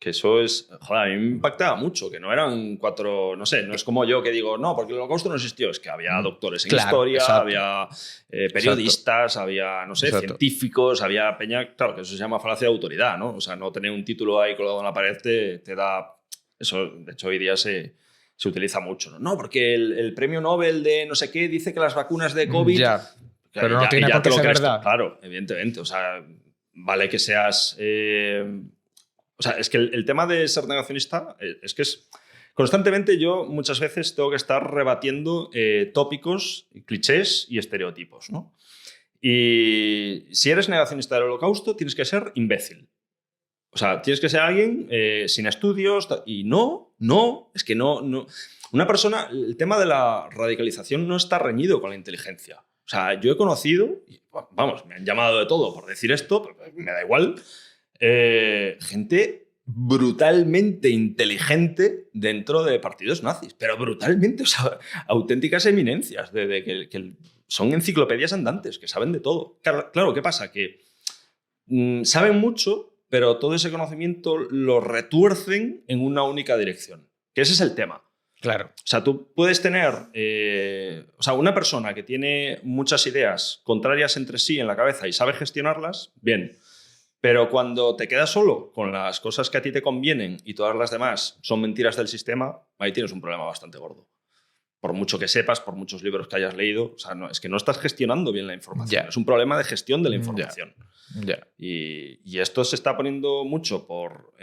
eso es... Joder, a mí me impactaba mucho, que no eran 4... No sé, no es como yo que digo, no, porque el holocausto no existió. Es que había doctores en historia, había periodistas, había, no sé, científicos, había peña... Claro, que eso se llama falacia de autoridad, ¿no? O sea, no tener un título ahí colgado en la pared te da... Eso, de hecho, hoy día se utiliza mucho. No, porque el premio Nobel de no sé qué dice que las vacunas de COVID... pero no tiene por qué ser verdad. Claro, evidentemente. O sea, vale que seas... o sea, es que el tema de ser negacionista es que es... Constantemente yo muchas veces tengo que estar rebatiendo tópicos, clichés y estereotipos, ¿no? Y si eres negacionista del holocausto, tienes que ser imbécil. O O sea, tienes que ser alguien sin estudios y no, es que no. Una persona, el tema de la radicalización no está reñido con la inteligencia. O sea, yo he conocido, vamos, me han llamado de todo por decir esto, pero me da igual, gente brutalmente inteligente dentro de partidos nazis, pero brutalmente, o sea, auténticas eminencias, que son enciclopedias andantes, que saben de todo. Claro, ¿qué pasa? Que saben mucho, pero todo ese conocimiento lo retuercen en una única dirección, que ese es el tema. Claro. O sea, tú puedes tener... o sea, una persona que tiene muchas ideas contrarias entre sí en la cabeza y sabe gestionarlas, bien. Pero cuando te quedas solo con las cosas que a ti te convienen y todas las demás son mentiras del sistema, ahí tienes un problema bastante gordo. Por mucho que sepas, por muchos libros que hayas leído, o sea, es que no estás gestionando bien la información. Es un problema de gestión de la información. Y esto se está poniendo mucho por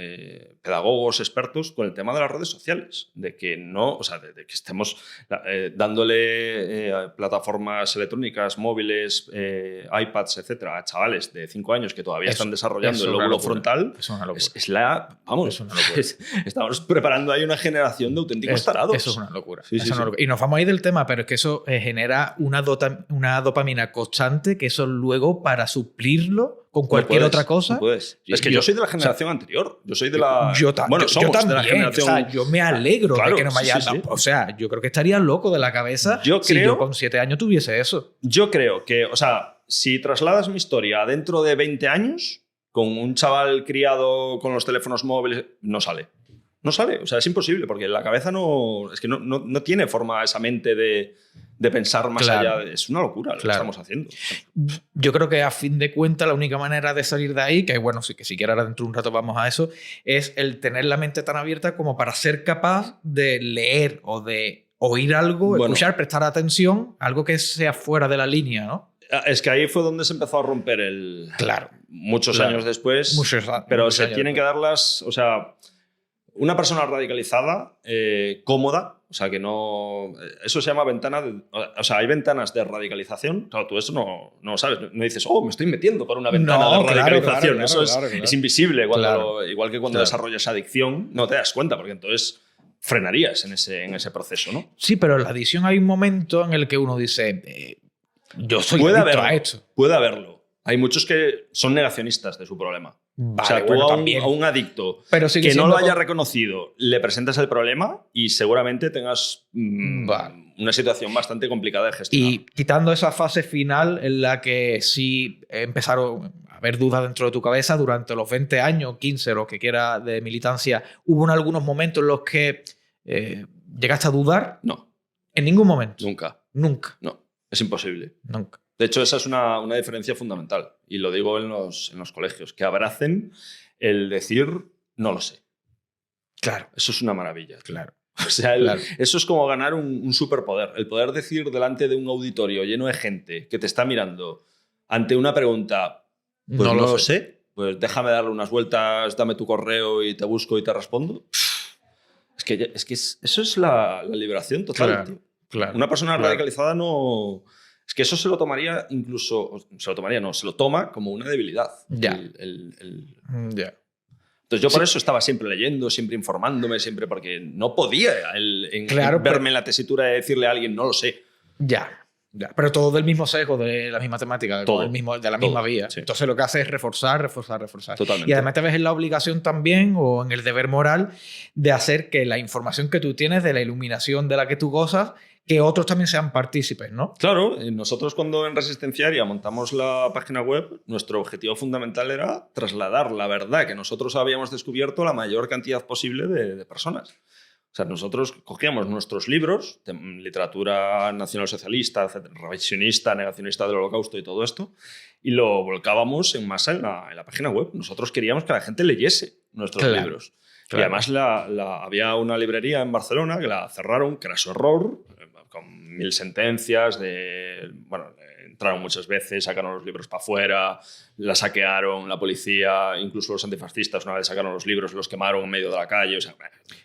pedagogos expertos con el tema de las redes sociales, de que no, o sea, de que estemos dándole plataformas electrónicas, móviles, iPads, etcétera, a chavales de 5 años que todavía están desarrollando el lóbulo frontal. Es una locura. Vamos, es una locura. Estamos preparando ahí una generación de auténticos tarados. Eso es una locura. Sí. Y nos vamos a ir del tema, pero es que eso genera una dopamina constante, que eso luego para suplirlo con cualquier otra cosa. No puedes. Es que yo soy de la generación anterior. Yo soy de la... Bueno, yo también, de la generación... O sea, yo me alegro de que no me haya dado. Sí. O sea, yo creo que estaría loco de la cabeza si yo con 7 años tuviese eso. Yo creo que, o sea, si trasladas mi historia dentro de 20 años, con un chaval criado con los teléfonos móviles, no sale. No sale, o sea, es imposible, porque la cabeza no tiene forma esa mente de pensar más allá. Es una locura lo que estamos haciendo. Yo creo que a fin de cuentas la única manera de salir de ahí, que bueno, sí que siquiera ahora dentro de un rato vamos a eso, es el tener la mente tan abierta como para ser capaz de leer o de oír algo, escuchar, prestar atención, algo que sea fuera de la línea, ¿no? Es que ahí fue donde se empezó a romper muchos años después. Pero se tienen que dar las... O sea, una persona radicalizada, cómoda, o sea, que no... Eso se llama ventana... O sea, hay ventanas de radicalización. Claro, tú eso no sabes. No dices, me estoy metiendo por una ventana de radicalización. Eso es invisible. Igual que cuando desarrollas adicción, no te das cuenta, porque entonces frenarías en ese proceso, ¿no? Sí, pero en la adicción hay un momento en el que uno dice, yo soy adicto a esto. Puede haberlo. Hay muchos que son negacionistas de su problema. Vale, o sea, tú a un adicto que no lo haya reconocido, le presentas el problema y seguramente tengas una situación bastante complicada de gestionar. Y quitando esa fase final en la que sí empezaron a haber dudas dentro de tu cabeza durante los 20 años, 15, lo que quiera de militancia, ¿hubo en algunos momentos en los que llegaste a dudar? No. ¿En ningún momento? Nunca. No, es imposible. Nunca. De hecho, esa es una diferencia fundamental. Y lo digo en los colegios, que abracen el decir, no lo sé. Claro. Eso es una maravilla. Claro. O sea, eso es como ganar un superpoder. El poder decir delante de un auditorio lleno de gente que te está mirando ante una pregunta, pues no lo sé, pues déjame darle unas vueltas, dame tu correo y te busco y te respondo. Es que eso es la liberación total, tío. Claro. Una persona radicalizada no... Es que eso se lo tomaría se lo toma como una debilidad. Entonces yo por eso estaba siempre leyendo, siempre informándome, siempre porque no podía verme en la tesitura de decirle a alguien, no lo sé. Ya. Pero todo del mismo sesgo, de la misma temática, de la misma vía. Sí. Entonces lo que hace es reforzar. Totalmente. Y además te ves en la obligación también, o en el deber moral, de hacer que la información que tú tienes, de la iluminación de la que tú gozas, que otros también sean partícipes, ¿no? Claro, nosotros cuando en Resistenciaria montamos la página web, nuestro objetivo fundamental era trasladar la verdad que nosotros habíamos descubierto a la mayor cantidad posible de personas. O sea, nosotros cogíamos nuestros libros de literatura nacionalsocialista, revisionista, negacionista del Holocausto y todo esto, y lo volcábamos en masa en la página web. Nosotros queríamos que la gente leyese nuestros libros. Claro. Y además había una librería en Barcelona que la cerraron, que era su error, con 1000 sentencias entraron muchas veces, sacaron los libros para afuera, la saquearon, la policía, incluso los antifascistas una vez sacaron los libros, los quemaron en medio de la calle. O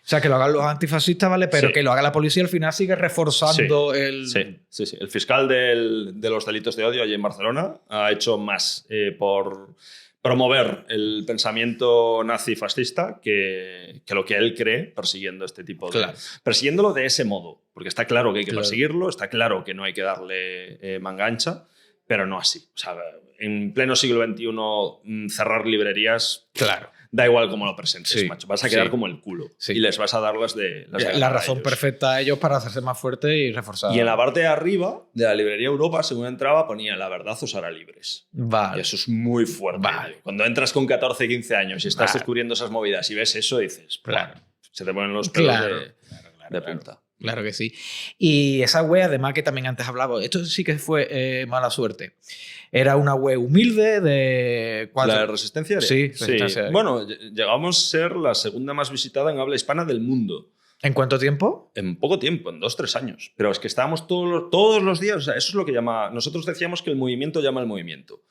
sea, que lo hagan los antifascistas, vale, pero que lo haga la policía al final sigue reforzando el... Sí. El fiscal de los delitos de odio allí en Barcelona ha hecho más por promover el pensamiento nazi-fascista que lo que él cree persiguiendo este tipo de... Claro. Persiguiéndolo de ese modo, porque está claro que hay que Claro. perseguirlo, está claro que no hay que darle manga ancha, pero no así. O sea, en pleno siglo XXI cerrar librerías... Claro. Da igual cómo lo presentes, Sí, macho. Vas a quedar sí. como el culo. Sí. Y les vas a dar las de La ganar a razón ellos. perfecta a ellos para hacerse más fuerte y reforzar. Y en la parte de arriba de la librería Europa, según entraba, ponía la verdad os hará libres. Y Vale. eso es muy fuerte. Vale. Cuando entras con 14, 15 años y estás Vale. descubriendo esas movidas y ves eso, dices, Claro. se te ponen los pelos Claro. de punta. Claro que sí. Y esa web, además que también antes hablaba, esto sí que fue mala suerte. Era una web humilde de... ¿La de Resistencia Aérea? Sí, Resistencia Aérea. Bueno, llegamos a ser la segunda más visitada en habla hispana del mundo. ¿En cuánto tiempo? En poco tiempo, en 2-3 años. Pero es que estábamos todos los días, o sea, eso es lo que llama... Nosotros decíamos que el movimiento llama al movimiento.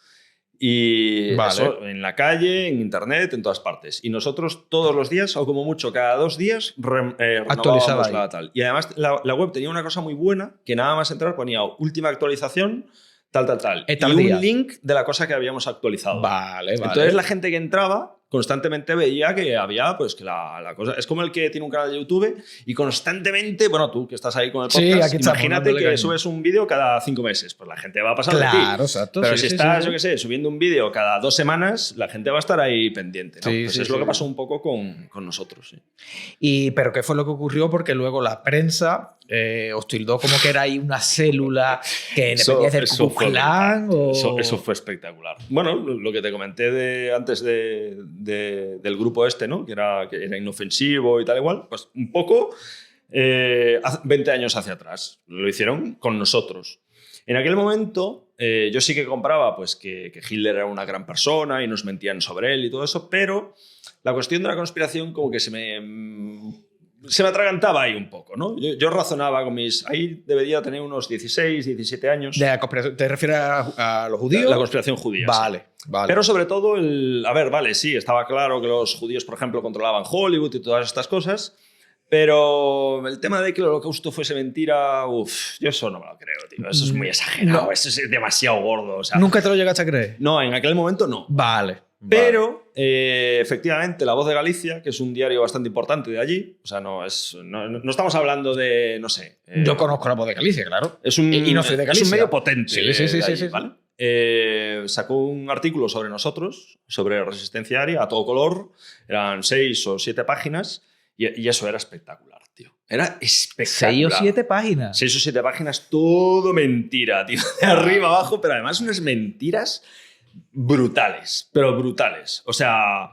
Y Vale. eso, en la calle, en internet, en todas partes. Y nosotros todos los días, o como mucho cada 2 días, Actualizaba renovábamos ahí. la tal. Y además la web tenía una cosa muy buena, que nada más entrar ponía última actualización, tal. Tal y día. un link de la cosa que habíamos actualizado. Vale. Entonces la gente que entraba constantemente veía que había, pues que la cosa... Es como el que tiene un canal de YouTube y constantemente, bueno, tú que estás ahí con el Sí, podcast, aquí estamos, imagínate dándole que caña. subes un vídeo cada 5 meses. Pues la gente va a pasar de ti. Claro, exacto. Pero sí, si sí, estás, sí. yo qué sé, subiendo un vídeo cada 2 semanas, la gente va a estar ahí pendiente, ¿no? Sí, Pues sí, es lo sí. que pasó un poco con nosotros. Sí. Pero ¿qué fue lo que ocurrió? Porque luego la prensa os tildó como que era ahí una célula que dependía del Ku Klux Klan o... Eso fue espectacular. Bueno, lo que te comenté antes del grupo este, ¿no? Que era inofensivo y tal igual, pues un poco 20 años hacia atrás. Lo hicieron con nosotros. En aquel momento yo sí que compraba pues, que Hitler era una gran persona y nos mentían sobre él y todo eso, pero la cuestión de la conspiración como que se me atragantaba ahí un poco, ¿no? Yo razonaba con mis... Ahí debería tener unos 16, 17 años. ¿De la conspiración? ¿Te refieres a los judíos? La conspiración judía. Vale, Sí. vale. Pero sobre todo, a ver, vale, sí, estaba claro que los judíos, por ejemplo, controlaban Hollywood y todas estas cosas, pero el tema de que el holocausto fuese mentira, yo eso no me lo creo, tío. Eso es muy exagerado, No. eso es demasiado gordo. O sea, ¿Nunca te lo llegaste a creer? no, en aquel momento no. Vale. Pero, efectivamente, La Voz de Galicia, que es un diario bastante importante de allí, o sea, no estamos hablando de, no sé... Yo conozco La Voz de Galicia, claro. Es un, Y no soy de Galicia. Es un medio potente. Sí, de sí, allí, sí. ¿vale? Sacó un artículo sobre nosotros, sobre Resistencia Aérea, a todo color. Eran 6 o 7 páginas y eso era espectacular, tío. Era espectacular. 6 o 7 páginas. 6 o 7 páginas, todo mentira, tío. De arriba abajo, pero además unas mentiras brutales, pero brutales. O sea...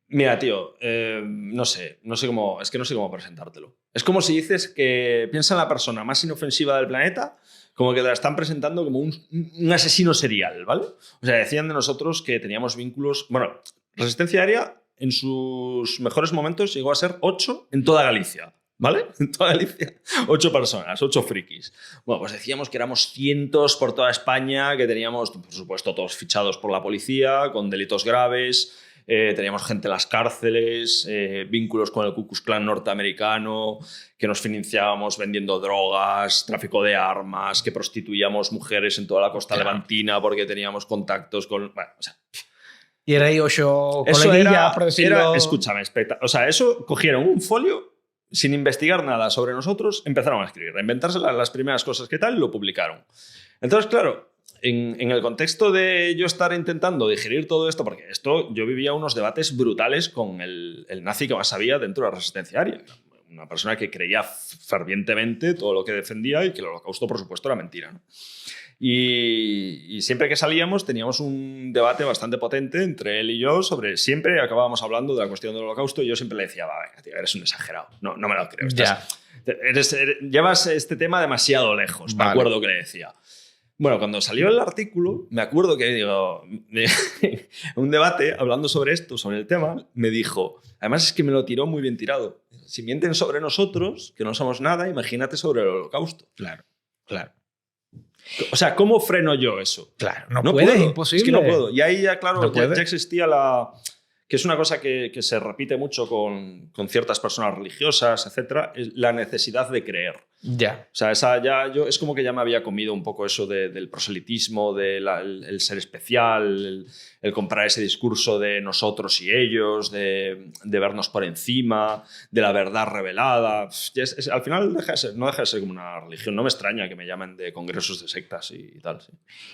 Mira, tío, no sé cómo presentártelo. Es como si dices que piensa en la persona más inofensiva del planeta, como que te la están presentando como un asesino serial, ¿vale? O sea, decían de nosotros que teníamos vínculos... Bueno, Resistencia Aérea en sus mejores momentos llegó a ser 8 en toda Galicia, ¿vale? En toda Galicia, 8 personas, 8 frikis. Bueno, pues decíamos que éramos cientos por toda España, que teníamos, por supuesto, todos fichados por la policía, con delitos graves... teníamos gente en las cárceles, vínculos con el Ku Klux Klan norteamericano, que nos financiábamos vendiendo drogas, tráfico de armas, que prostituíamos mujeres en toda la costa levantina porque teníamos contactos con... Bueno, o sea, y era ahí 8 eso coleguillas, por decirlo... escúchame, o sea, eso cogieron un folio sin investigar nada sobre nosotros, empezaron a escribir, a inventarse las primeras cosas que tal y lo publicaron. Entonces, claro... En el contexto de yo estar intentando digerir todo esto, porque yo vivía unos debates brutales con el nazi que más sabía dentro de la Resistencia Aérea. Una persona que creía fervientemente todo lo que defendía y que el holocausto, por supuesto, era mentira, ¿no? Y siempre que salíamos teníamos un debate bastante potente entre él y yo sobre... Siempre acabábamos hablando de la cuestión del holocausto y yo siempre le decía, va, venga, tío, eres un exagerado. No me lo creo. Llevas este tema demasiado lejos, me acuerdo que le decía. Bueno, cuando salió el artículo, me acuerdo que digo, un debate hablando sobre esto, sobre el tema, me dijo, además es que me lo tiró muy bien tirado. Si mienten sobre nosotros, que no somos nada, imagínate sobre el holocausto. Claro. O sea, ¿cómo freno yo eso? Claro, no puedes, puedo, imposible. Es que no puedo. Y ahí ya, claro, No ya existía que es una cosa que se repite mucho con ciertas personas religiosas, etcétera, es la necesidad de creer. Ya. O sea, es como que ya me había comido un poco eso del proselitismo, el ser especial, el comprar ese discurso de nosotros y ellos, de vernos por encima, de la verdad revelada. Al final no deja de ser como una religión. No me extraña que me llamen de congresos de sectas y tal. Sí.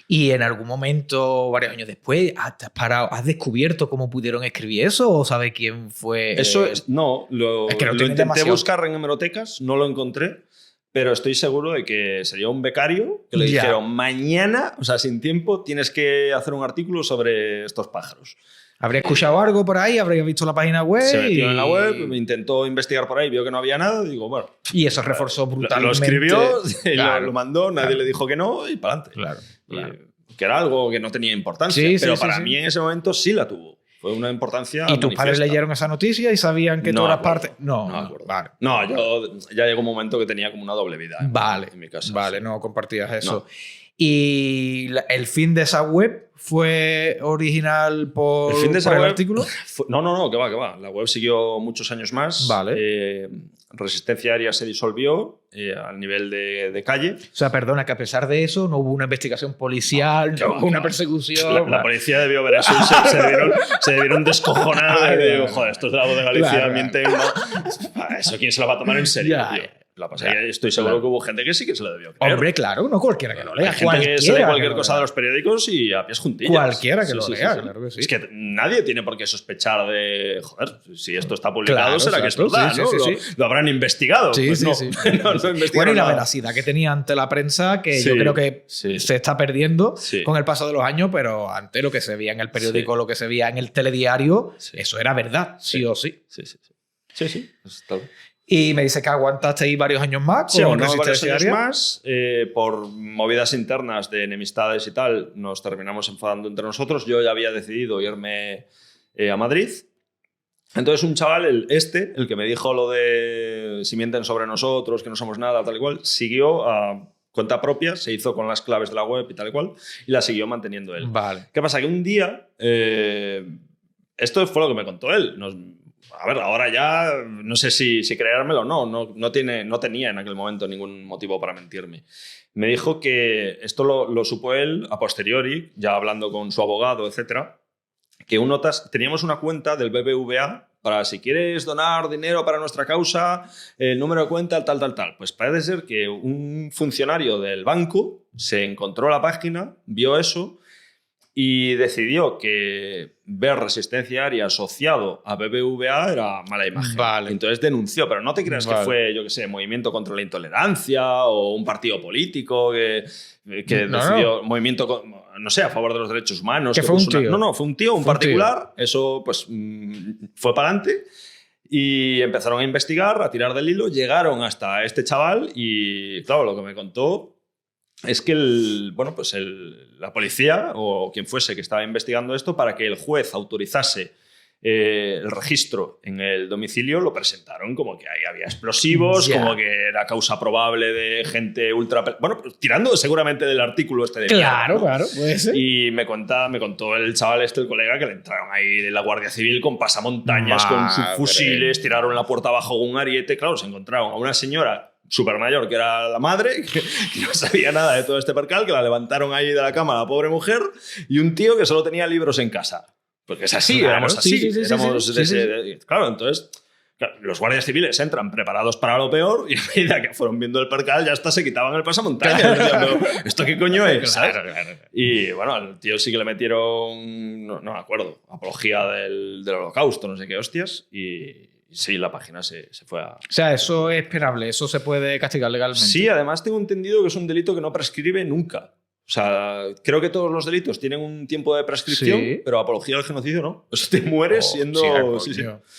¿Y en algún momento, varios años después, has descubierto cómo pudieron escribir eso o sabes quién fue? Eso no, lo intenté demasiado. buscar en hemerotecas, no lo encontré. Pero estoy seguro de que sería un becario que le dijeron mañana, o sea, sin tiempo, tienes que hacer un artículo sobre estos pájaros. Habría escuchado algo por ahí, habría visto la página web. Se metió en la web, intentó investigar por ahí, vio que no había nada, digo, bueno. Y eso reforzó brutalmente. Lo escribió, claro, lo mandó, nadie le dijo que no y para adelante. Claro. Que era algo que no tenía importancia, pero para mí en ese momento sí la tuvo. Fue una importancia. ¿Y tus padres leyeron esa noticia y sabían que tú eras parte? No, vale. No, yo ya llegó un momento que tenía como una doble vida en mi casa. Vale, no compartías eso. No. ¿Y el fin de esa web fue original por el artículo? No, que va. La web siguió muchos años más. Vale. Resistencia Aérea se disolvió al nivel de calle. O sea, perdona, que a pesar de eso no hubo una investigación policial, no hubo una persecución. La policía debió ver eso y se debieron descojonar de joder, esto es de la voz de Galicia, mienten. Eso quién se lo va a tomar en serio, tío. La pasa que estoy seguro que hubo gente que sí que se lo debió creer. Hombre, claro, no cualquiera que lo lea. Hay gente que se lee cualquier cosa de los periódicos y a pies juntillas. Cualquiera que lo lea, claro que sí. Es que nadie tiene por qué sospechar de, joder, si esto está publicado será que es verdad, ¿no? Lo habrán investigado. Sí, pues sí. Bueno, y la veracidad que tenía ante la prensa, que yo creo que se está perdiendo con el paso de los años, pero ante lo que se veía en el periódico, lo que se veía en el telediario, eso era verdad, sí o sí. Sí. Eso está bien. Y me dice que aguantaste ahí varios años más. Sí, varios años más. Por movidas internas de enemistades y tal, nos terminamos enfadando entre nosotros. Yo ya había decidido irme a Madrid. Entonces un chaval, el que me dijo lo de si mienten sobre nosotros, que no somos nada, tal y cual, siguió a cuenta propia, se hizo con las claves de la web y tal y cual, y la siguió manteniendo él. Vale. ¿Qué pasa? Que un día, esto fue lo que me contó él, a ver, ahora ya no sé si creérmelo o no tenía en aquel momento ningún motivo para mentirme. Me dijo que esto lo supo él a posteriori, ya hablando con su abogado, etcétera, que teníamos una cuenta del BBVA para si quieres donar dinero para nuestra causa, el número de cuenta, tal. Pues parece ser que un funcionario del banco se encontró la página, vio eso y decidió que ver Resistencia Aérea asociado a BBVA era mala imagen. Vale. Entonces denunció, pero no te creas que fue, yo qué sé, Movimiento contra la Intolerancia o un partido político que decidió movimiento, no sé, a favor de los derechos humanos. Que fue un tío. No, fue un tío, un particular. Eso pues fue para adelante. Y empezaron a investigar, a tirar del hilo, llegaron hasta este chaval y, claro, lo que me contó es que la policía o quien fuese que estaba investigando esto, para que el juez autorizase el registro en el domicilio, lo presentaron como que ahí había explosivos, como que era causa probable de gente ultra... Bueno, pues, tirando seguramente del artículo este de... Claro, puede ser. Y me contó el chaval el colega, que le entraron ahí de la Guardia Civil con pasamontañas, con sus fusiles, tiraron la puerta abajo con un ariete. Claro, se encontraron a una señora súper mayor, que era la madre, que no sabía nada de todo este percal, que la levantaron ahí de la cama a la pobre mujer, y un tío que solo tenía libros en casa. Porque es así, éramos así. Claro, entonces los guardias civiles entran preparados para lo peor y a medida que fueron viendo el percal ya hasta se quitaban el pasamontañas. Claro. ¿Esto qué coño es? Claro. Y bueno, al tío sí que le metieron, no me acuerdo, apología del holocausto, no sé qué hostias, y sí, la página se fue a... O sea, eso es esperable, eso se puede castigar legalmente. Sí, además tengo entendido que es un delito que no prescribe nunca. O sea, creo que todos los delitos tienen un tiempo de prescripción, pero apología al genocidio no. O sea, te mueres siendo... Sí.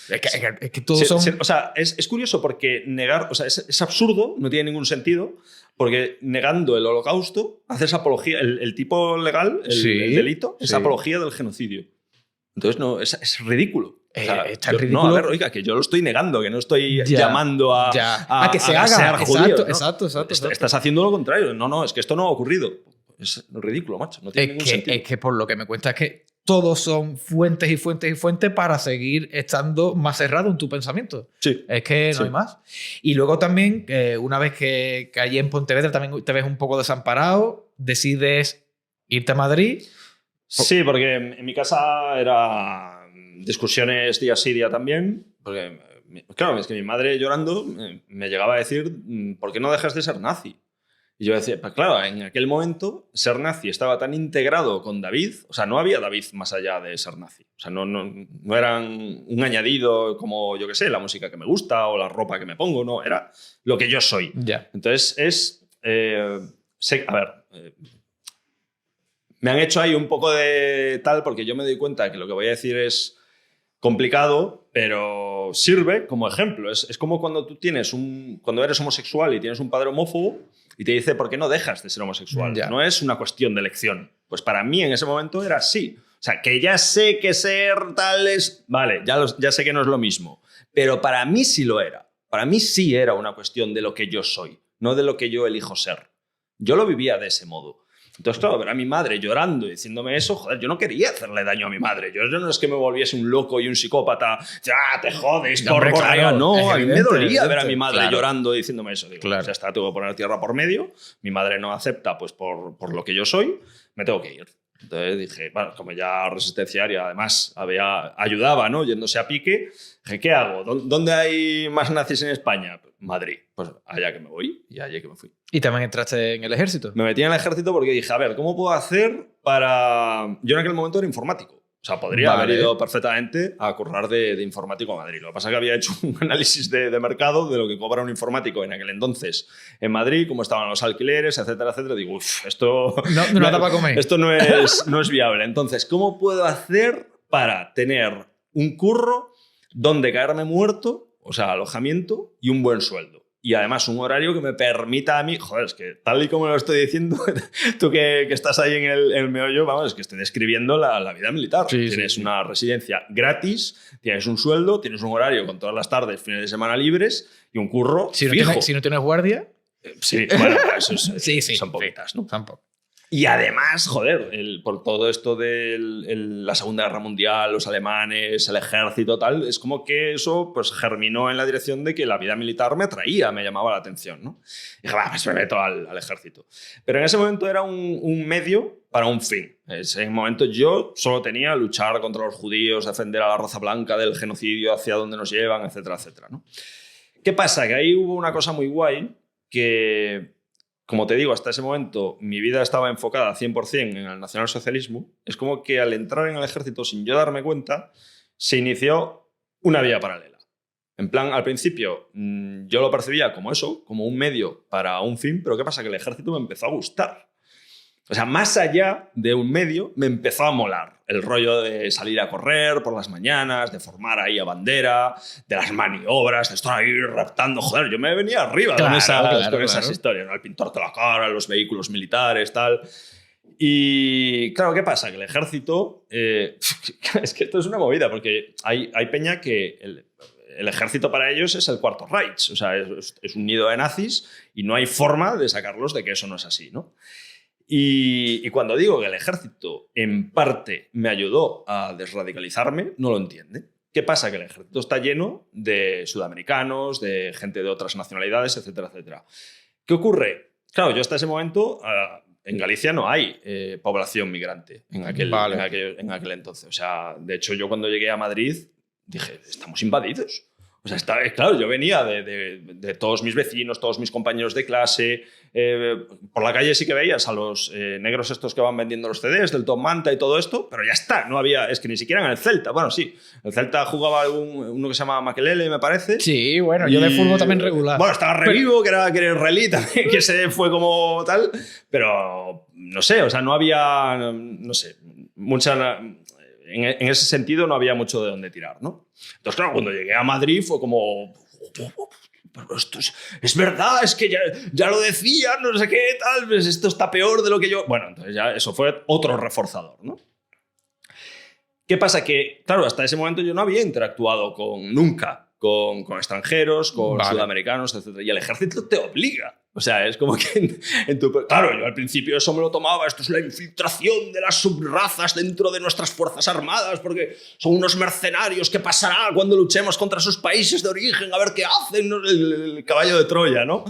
Es que todos son... O sea, es curioso porque negar... O sea, es absurdo, no tiene ningún sentido, porque negando el holocausto haces apología... El tipo legal, el delito, es apología del genocidio. Entonces, no, es ridículo. O sea, está ridículo. No, a ver, oiga, que yo lo estoy negando, que no estoy llamando a que se haga. Ser judío, ¿no? Exacto. Estás haciendo lo contrario. No, es que esto no ha ocurrido. Es ridículo, macho. No tiene ningún sentido. Es que por lo que me cuentas es que todos son fuentes y fuentes y fuentes para seguir estando más cerrado en tu pensamiento. Sí. Es que no hay más. Y luego también, una vez que allí en Pontevedra también te ves un poco desamparado, decides irte a Madrid. Sí, porque en mi casa era discusiones día sí, día también. Porque, claro, es que mi madre llorando me llegaba a decir, ¿por qué no dejas de ser nazi? Y yo decía, pues claro, en aquel momento ser nazi estaba tan integrado con David, o sea, no había David más allá de ser nazi. O sea, no eran un añadido como, yo qué sé, la música que me gusta o la ropa que me pongo, no, era lo que yo soy. Ya. Entonces me han hecho ahí un poco de tal porque yo me doy cuenta que lo que voy a decir es complicado, pero sirve como ejemplo. Es como cuando cuando eres homosexual y tienes un padre homófobo y te dice, ¿por qué no dejas de ser homosexual? Ya. No es una cuestión de elección. Pues para mí en ese momento era así. O sea, que ya sé que ser tal es... Vale, ya sé que no es lo mismo. Pero para mí sí lo era. Para mí sí era una cuestión de lo que yo soy, no de lo que yo elijo ser. Yo lo vivía de ese modo. Entonces, claro, ver a mi madre llorando y diciéndome eso, joder, yo no quería hacerle daño a mi madre. Yo no es que me volviese un loco y un psicópata, ya te jodes, No, hombre, claro, no, a mí me dolía evidente, ver a mi madre claro. llorando y diciéndome eso. Digo, Claro. ya está, tengo que poner tierra por medio, mi madre no acepta pues por lo que yo soy, me tengo que ir. Entonces dije, bueno, como ya resistenciaria, además ayudaba, ¿no? Yéndose a pique, dije, ¿qué hago? ¿Dónde hay más nazis en España? Madrid. Pues allá que me voy y allá que me fui. ¿Y también entraste en el ejército? Me metí en el ejército porque dije, a ver, ¿cómo puedo hacer para...? Yo en aquel momento era informático. O sea, podría haber ido perfectamente a currar de informático a Madrid. Lo que pasa es que había hecho un análisis de mercado de lo que cobra un informático en aquel entonces en Madrid, cómo estaban los alquileres, etcétera, etcétera. Digo, uff, esto... No da para comer. Esto no es viable. Entonces, ¿cómo puedo hacer para tener un curro donde caerme muerto, o sea, alojamiento y un buen sueldo? Y además un horario que me permita a mí, joder, es que tal y como lo estoy diciendo, tú que estás ahí en el meollo, vamos, es que estoy describiendo la vida militar. Sí, tienes sí. una residencia gratis, tienes un sueldo, tienes un horario con todas las tardes, fines de semana libres y un curro Si no fijo. si no tienes guardia... Sí, bueno, eso es, Sí, son poquitas, ¿no? Tampoco. Y además, joder, por todo esto de la Segunda Guerra Mundial, los alemanes, el ejército, tal, es como que eso pues germinó en la dirección de que la vida militar me atraía, me llamaba la atención, ¿no? Y dije, va, pues me meto al ejército. Pero en ese momento era un medio para un fin. En ese momento yo solo tenía luchar contra los judíos, defender a la raza blanca del genocidio, hacia dónde nos llevan, etcétera, etcétera, ¿no? ¿Qué pasa? Que ahí hubo una cosa muy guay que... Como te digo, hasta ese momento mi vida estaba enfocada 100% en el nacionalsocialismo. Es como que al entrar en el ejército, sin yo darme cuenta, se inició una vía paralela. En plan, al principio yo lo percibía como eso, como un medio para un fin, pero ¿qué pasa? Que el ejército me empezó a gustar. O sea, más allá de un medio, me empezó a molar el rollo de salir a correr por las mañanas, de formar ahí a bandera, de las maniobras, de estar ahí raptando. Joder, yo me venía arriba con esas historias, ¿no? El pintarte la cara, los vehículos militares, tal. Y claro, ¿qué pasa? Que el ejército... es que esto es una movida, porque hay peña que... El ejército para ellos es el Cuarto Reich. O sea, es un nido de nazis y no hay forma de sacarlos de que eso no es así, ¿no? Y cuando digo que el ejército en parte me ayudó a desradicalizarme, no lo entiende. ¿Qué pasa? Que el ejército está lleno de sudamericanos, de gente de otras nacionalidades, etcétera, etcétera. ¿Qué ocurre? Claro, yo hasta ese momento en Galicia no hay población migrante en aquel entonces. O sea, de hecho, yo cuando llegué a Madrid dije, estamos invadidos. O sea, claro, yo venía de todos mis vecinos, todos mis compañeros de clase. Por la calle sí que veías a los negros estos que van vendiendo los CDs, del Tom Manta y todo esto, pero ya está, no había, es que ni siquiera en el Celta. Bueno, sí, el Celta jugaba uno que se llama Makelele, me parece. Sí, bueno, yo de fútbol también regular. Bueno, estaba Revivo, que era israelí también, que se fue como tal, pero no sé, o sea, no había, no sé, mucha... En ese sentido no había mucho de dónde tirar, ¿no? Entonces, claro, cuando llegué a Madrid fue como... Pero esto es verdad, es que ya lo decía, no sé qué, tal, pues esto está peor de lo que yo... Bueno, entonces ya eso fue otro reforzador, ¿no? ¿Qué pasa? Que, claro, hasta ese momento yo no había interactuado nunca con extranjeros, con sudamericanos, etc. Y el ejército te obliga. O sea, es como que Claro, yo al principio eso me lo tomaba, esto es la infiltración de las subrazas dentro de nuestras fuerzas armadas, porque son unos mercenarios, ¿qué pasará cuando luchemos contra sus países de origen? A ver qué hacen, el caballo de Troya, ¿no?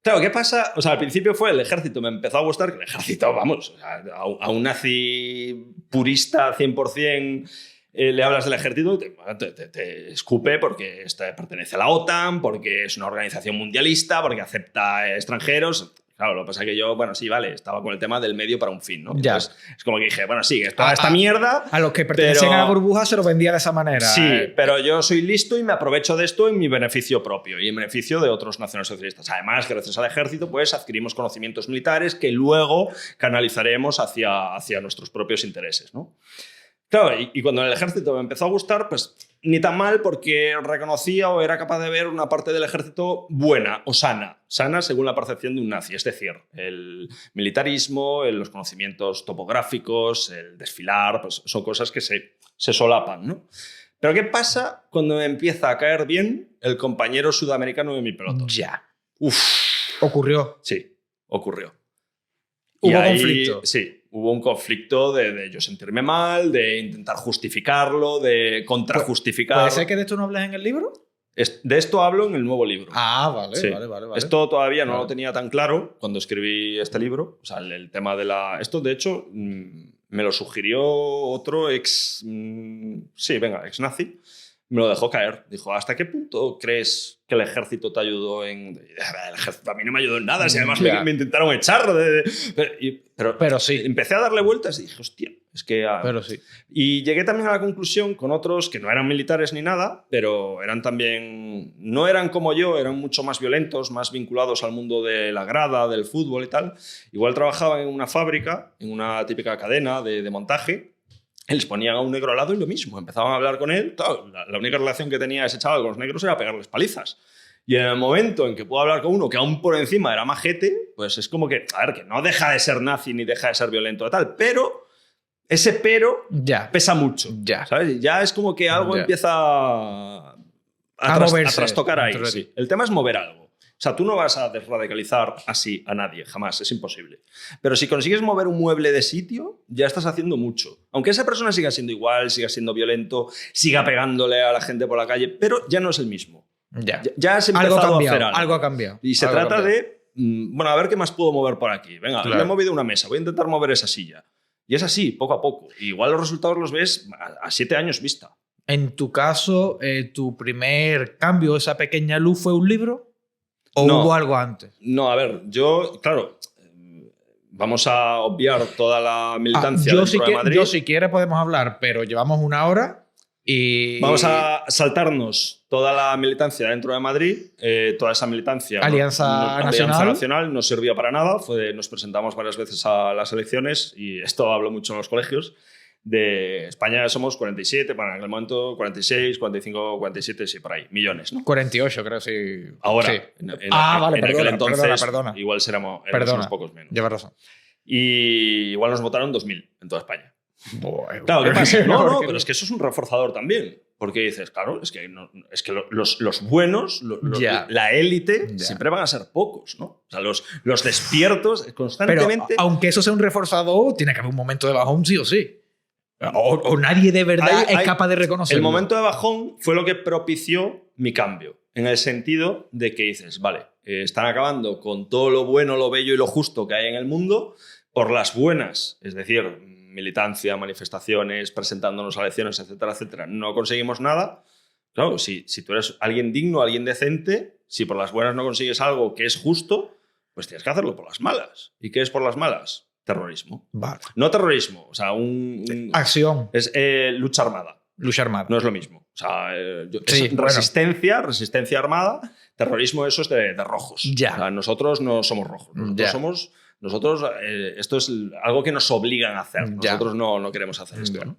Claro, ¿qué pasa? O sea, al principio fue el ejército, me empezó a gustar, que el ejército, vamos, a un nazi purista 100%... le hablas del ejército y te escupe porque pertenece a la OTAN, porque es una organización mundialista, porque acepta extranjeros. Claro, lo que pasa es que yo, bueno, sí, vale, estaba con el tema del medio para un fin, ¿no? Ya. Entonces, es como que dije, bueno, sí, toda esta mierda... A los que pertenecen a la burbuja se lo vendía de esa manera. Sí, pero yo soy listo y me aprovecho de esto en mi beneficio propio y en beneficio de otros nacionalsocialistas. Además, gracias al ejército, pues adquirimos conocimientos militares que luego canalizaremos hacia nuestros propios intereses, ¿no? Claro, y cuando el ejército me empezó a gustar, pues ni tan mal, porque reconocía o era capaz de ver una parte del ejército buena o sana según la percepción de un nazi. Es decir, el militarismo, los conocimientos topográficos, el desfilar, pues son cosas que se solapan, ¿no? Pero ¿qué pasa cuando me empieza a caer bien el compañero sudamericano de mi pelotón? Ya. Uf. Ocurrió. Sí, ocurrió. ¿Hubo conflicto? Sí, hubo un conflicto de yo sentirme mal, de intentar justificarlo, de contrajustificarlo. ¿Puede ser que de esto no hablas en el libro? De esto hablo en el nuevo libro. Ah, vale, sí. vale. Esto todavía no lo tenía tan claro cuando escribí este libro. O sea, el tema de la... Esto, de hecho, me lo sugirió otro ex... sí, venga, ex nazi. Me lo dejó caer. Dijo, ¿hasta qué punto crees que el ejército te ayudó en...? El ejército a mí no me ayudó en nada, si además me intentaron echar. Pero sí. Empecé a darle vueltas y dije, hostia, es que... Pero sí. Y llegué también a la conclusión con otros que no eran militares ni nada, pero eran también... No eran como yo, eran mucho más violentos, más vinculados al mundo de la grada, del fútbol y tal. Igual trabajaban en una fábrica, en una típica cadena de montaje. Les ponían a un negro al lado y lo mismo. Empezaban a hablar con él. Claro, la única relación que tenía ese chaval con los negros era pegarles palizas. Y en el momento en que puedo hablar con uno que aún por encima era majete, pues es como que, a ver, que no deja de ser nazi ni deja de ser violento y tal, pero ese pesa mucho. Ya. ¿Sabes? Ya es como que algo empieza a trastocar ahí. Sí. El tema es mover algo. O sea, tú no vas a desradicalizar así a nadie, jamás, es imposible. Pero si consigues mover un mueble de sitio, ya estás haciendo mucho. Aunque esa persona siga siendo igual, siga siendo violento, siga pegándole a la gente por la calle, pero ya no es el mismo. Ya has empezado a hacer algo. Algo ha cambiado. Y se trata de, bueno, a ver qué más puedo mover por aquí. Venga, le he movido una mesa, voy a intentar mover esa silla. Y es así, poco a poco. Y igual los resultados los ves a 7 años vista. En tu caso, tu primer cambio, esa pequeña luz, ¿fue un libro? ¿O hubo algo antes? No, a ver, yo, claro, vamos a obviar toda la militancia dentro de Madrid. Yo, si quieres, podemos hablar, pero llevamos 1 hora y... Vamos a saltarnos toda la militancia dentro de Madrid, toda esa militancia. Alianza Nacional no servía para nada, nos presentamos varias veces a las elecciones y esto hablo mucho en los colegios. De España somos 47, bueno, en aquel momento 46, 45, 47, sí, por ahí, millones, ¿no? 48, creo, sí. Ahora, sí. En aquel entonces, perdona. igual éramos unos pocos menos. Llevas razón. Y igual nos votaron 2.000 en toda España. Bueno, claro, ¿qué pasa? No, pero es que eso es un reforzador también. Porque dices, claro, es que los buenos, la élite, siempre van a ser pocos, ¿no? O sea, los despiertos constantemente... Pero, aunque eso sea un reforzador, tiene que haber un momento de bajón sí o sí. O nadie de verdad es capaz de reconocerlo. El momento de bajón fue lo que propició mi cambio. En el sentido de que dices, vale, están acabando con todo lo bueno, lo bello y lo justo que hay en el mundo por las buenas, es decir, militancia, manifestaciones, presentándonos a elecciones, etcétera, etcétera. No conseguimos nada. Claro, si tú eres alguien digno, alguien decente, si por las buenas no consigues algo que es justo, pues tienes que hacerlo por las malas. ¿Y qué es por las malas? Terrorismo. Vale. No terrorismo, o sea, acción. Es lucha armada. Lucha armada. No es lo mismo. O sea, resistencia armada. Terrorismo, eso es de rojos. Ya. O sea, nosotros no somos rojos. Nosotros esto es algo que nos obligan a hacer. Nosotros no queremos hacer esto, ¿no?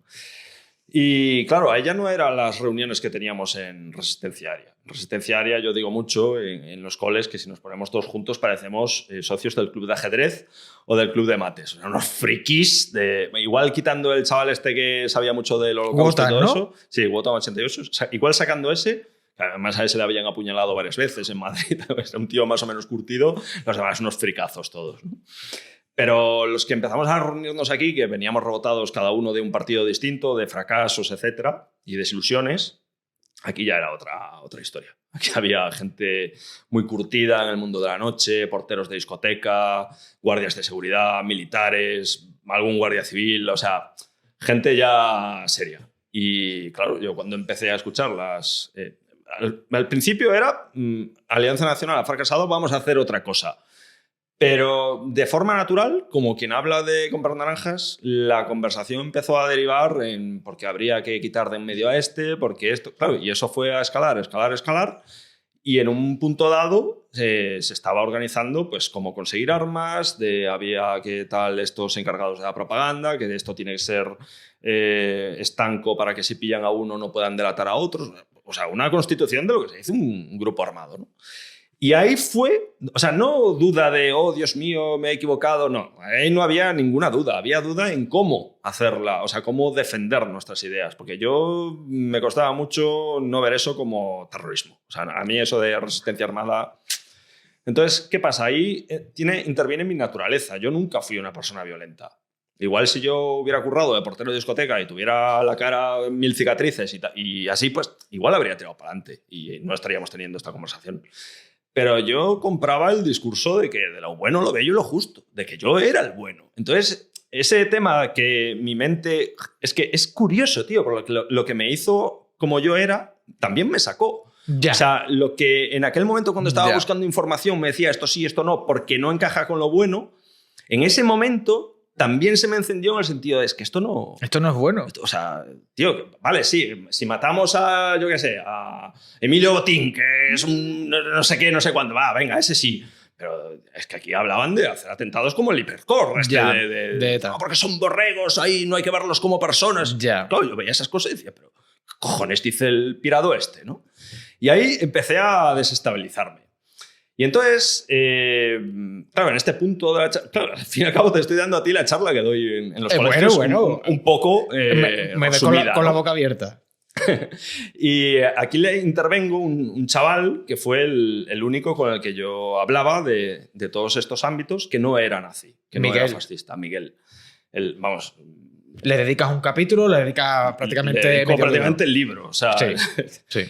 Y claro, ahí ya no eran las reuniones que teníamos en Resistencia Aria. En Resistencia Aria yo digo mucho en los coles que si nos ponemos todos juntos parecemos socios del club de ajedrez o del club de mates. O sea, unos frikis, igual quitando el chaval este que sabía mucho del holocausto y todo eso. Sí, Wotan 88. O sea, igual sacando ese, Además a él se le habían apuñalado varias veces en Madrid. Era un tío más o menos curtido, los demás unos fricazos todos, ¿no? Pero los que empezamos a reunirnos aquí, que veníamos rebotados cada uno de un partido distinto, de fracasos, etcétera, y desilusiones, aquí ya era otra historia. Aquí había gente muy curtida en el mundo de la noche, porteros de discoteca, guardias de seguridad, militares, algún guardia civil, o sea, gente ya seria. Y claro, yo cuando empecé a escucharlas, al principio era Alianza Nacional ha fracasado, vamos a hacer otra cosa. Pero de forma natural, como quien habla de comprar naranjas, la conversación empezó a derivar en porque habría que quitar de en medio a este, porque esto... Claro, y eso fue a escalar. Y en un punto dado se estaba organizando pues cómo conseguir armas, había que tal estos encargados de la propaganda, que esto tiene que ser estanco para que si pillan a uno no puedan delatar a otros. O sea, una constitución de lo que se dice un grupo armado, ¿no? Y ahí fue, o sea, no duda de, oh, Dios mío, me he equivocado, no. Ahí no había ninguna duda. Había duda en cómo hacerla, o sea, cómo defender nuestras ideas. Porque yo me costaba mucho no ver eso como terrorismo. O sea, a mí eso de resistencia armada... Entonces, ¿qué pasa? Ahí interviene mi naturaleza. Yo nunca fui una persona violenta. Igual si yo hubiera currado de portero de discoteca y tuviera la cara en 1000 cicatrices y así, pues igual habría tirado para adelante y no estaríamos teniendo esta conversación. Pero yo compraba el discurso de que de lo bueno, lo bello y lo justo, de que yo era el bueno. Entonces, ese tema que mi mente... Es que es curioso, tío, porque lo que me hizo como yo era, también me sacó. Ya. O sea, lo que en aquel momento cuando estaba buscando información me decía esto sí, esto no, porque no encaja con lo bueno, en ese momento... También se me encendió en el sentido de es que esto no... Esto no es bueno. O sea, tío, vale, sí, si matamos a, yo qué sé, a Emilio Botín, que es un no sé qué, no sé cuándo, va, venga, ese sí. Pero es que aquí hablaban de hacer atentados como el Hipercore, no, porque son borregos, ahí no hay que verlos como personas. Ya. Claro, yo veía esas cosas y decía, pero ¿qué cojones dice el pirado este, no? Y ahí empecé a desestabilizarme. Y entonces, claro, en este punto de la charla, claro, al fin y al cabo te estoy dando a ti la charla que doy en los colegios un poco me resumida, con la ¿no? boca abierta. Y aquí le intervengo un chaval que fue el único con el que yo hablaba de todos estos ámbitos que no era nazi, que no era fascista, Miguel. Vamos... Le dedicas un capítulo, le dedicas prácticamente... prácticamente el libro, o sea... Sí.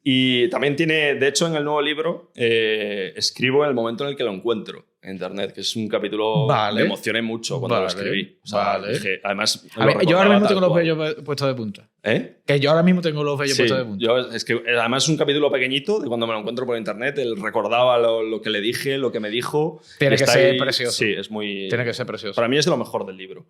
Y también tiene, de hecho, en el nuevo libro escribo en el momento en el que lo encuentro en internet, que es un capítulo que me emocioné mucho cuando lo escribí. O sea, dije, además, yo ahora mismo tengo los vellos puestos de punta. Que yo ahora mismo tengo los vellos puestos de punta. Es que además es un capítulo pequeñito de cuando me lo encuentro por internet. Él recordaba lo que le dije, lo que me dijo. Tiene que ser precioso. Sí, es muy... Tiene que ser precioso. Para mí es de lo mejor del libro.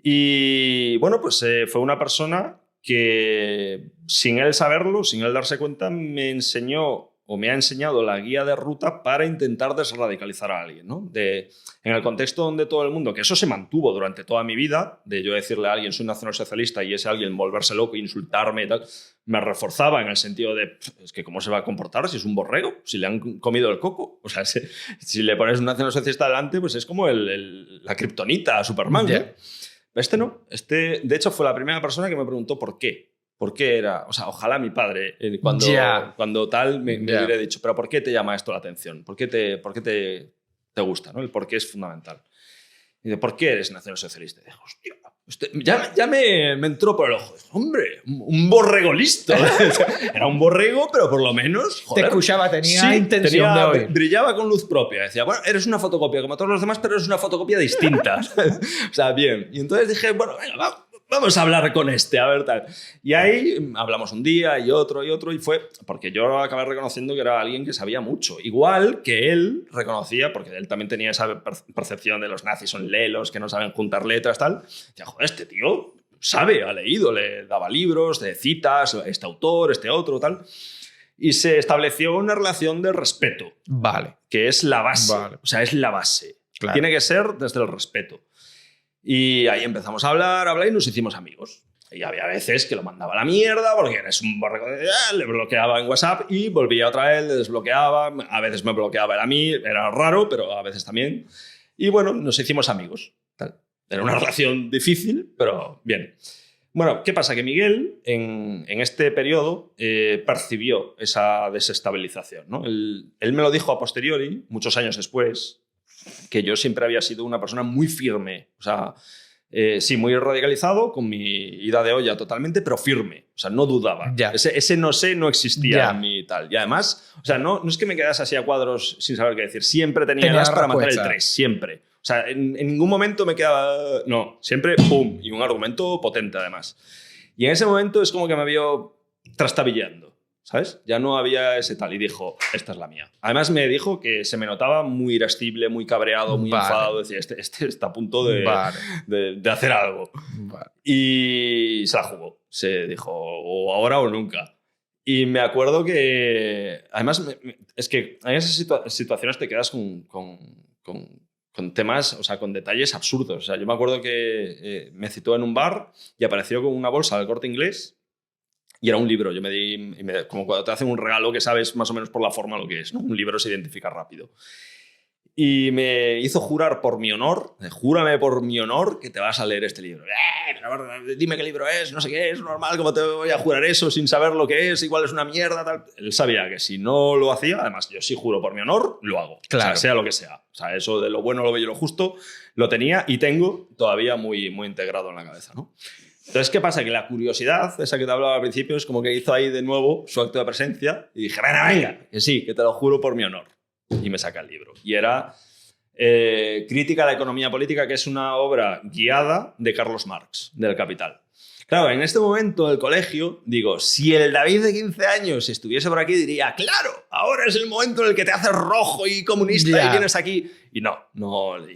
Y bueno, pues fue una persona que sin él saberlo, sin él darse cuenta, me enseñó o me ha enseñado la guía de ruta para intentar desradicalizar a alguien, ¿no? En el contexto donde todo el mundo, que eso se mantuvo durante toda mi vida, de yo decirle a alguien soy nacionalsocialista y ese alguien volverse loco, insultarme y tal, me reforzaba en el sentido de es que cómo se va a comportar si es un borrego, si le han comido el coco. O sea, si le pones un nacionalsocialista delante, pues es como la kriptonita a Superman, ¿no? Este no. De hecho, fue la primera persona que me preguntó por qué. ¿Por qué era? O sea, ojalá mi padre, cuando tal, me hubiera dicho, pero ¿por qué te llama esto la atención? ¿Por qué te gusta? ¿No? El por qué es fundamental. Y dice, ¿por qué eres nacionalsocialista? Y dije, hostia, ya me entró por el ojo. Dije, hombre, un borrego listo. Era un borrego, pero por lo menos, joder. Te escuchaba, tenía intención de oír. Brillaba con luz propia. Decía, bueno, eres una fotocopia como todos los demás, pero eres una fotocopia distinta. O sea, bien. Y entonces dije, bueno, venga, vamos a hablar con este, a ver tal. Y ahí hablamos un día y otro, y fue porque yo acabé reconociendo que era alguien que sabía mucho. Igual que él reconocía, porque él también tenía esa percepción de los nazis son lelos, que no saben juntar letras, tal. Decía, joder, este tío sabe, ha leído, le daba libros de citas, este autor, este otro, tal. Y se estableció una relación de respeto. Vale. Que es la base. Vale. O sea, es la base. Claro. Tiene que ser desde el respeto. Y ahí empezamos a hablar y nos hicimos amigos. Y había veces que lo mandaba a la mierda porque eres un borrego. Le bloqueaba en WhatsApp y volvía otra vez, le desbloqueaba. A veces me bloqueaba él a mí, era raro, pero a veces también. Y bueno, nos hicimos amigos. Tal. Era una relación difícil, pero bien. Bueno, ¿qué pasa? Que Miguel, en este periodo, percibió esa desestabilización, ¿no? Él me lo dijo a posteriori, muchos años después, que yo siempre había sido una persona muy firme. O sea, sí, muy radicalizado, con mi ida de olla totalmente, pero firme. O sea, no dudaba. Ya. Ese no sé no existía Ya. en mí y tal. Y además, o sea, no es que me quedase así a cuadros sin saber qué decir. Siempre tenía Tenía el as para matar el respuesta. 3, siempre. O sea, en ningún momento me quedaba... No, siempre ¡pum! Y un argumento potente, además. Y en ese momento es como que me vio trastabillando, ¿sabes? Ya no había ese tal. Y dijo, esta es la mía. Además me dijo que se me notaba muy irascible, muy cabreado, muy Vale. enfadado. Decía, este está a punto de, Vale. de hacer algo. Vale. Y se la jugó. Se dijo, o ahora o nunca. Y me acuerdo que... Además, es que en esas situaciones te quedas con temas, o sea, con detalles absurdos. O sea, yo me acuerdo que me citó en un bar y apareció con una bolsa del Corte Inglés y era un libro. Yo me di... como cuando te hacen un regalo que sabes más o menos por la forma lo que es, ¿no? Un libro se identifica rápido. Y me hizo jurar por mi honor, júrame por mi honor que te vas a leer este libro. Pero dime qué libro es, no sé qué es, normal, ¿cómo te voy a jurar eso sin saber lo que es? Igual es una mierda, tal. Él sabía que si no lo hacía, además yo sí juro por mi honor, lo hago. Claro. O sea, sea lo que sea. O sea, eso de lo bueno, lo bello y lo justo, lo tenía y tengo todavía muy, muy integrado en la cabeza, ¿no? Entonces, ¿qué pasa? Que la curiosidad, esa que te hablaba al principio, es como que hizo ahí de nuevo su acto de presencia y dije, venga, que sí, que te lo juro por mi honor. Y me saca el libro. Y era Crítica a la economía política, que es una obra guiada de Carlos Marx, del Capital. Claro, en este momento del colegio, digo, si el David de 15 años estuviese por aquí, diría, claro, ahora es el momento en el que te haces rojo y comunista y vienes aquí. Y no,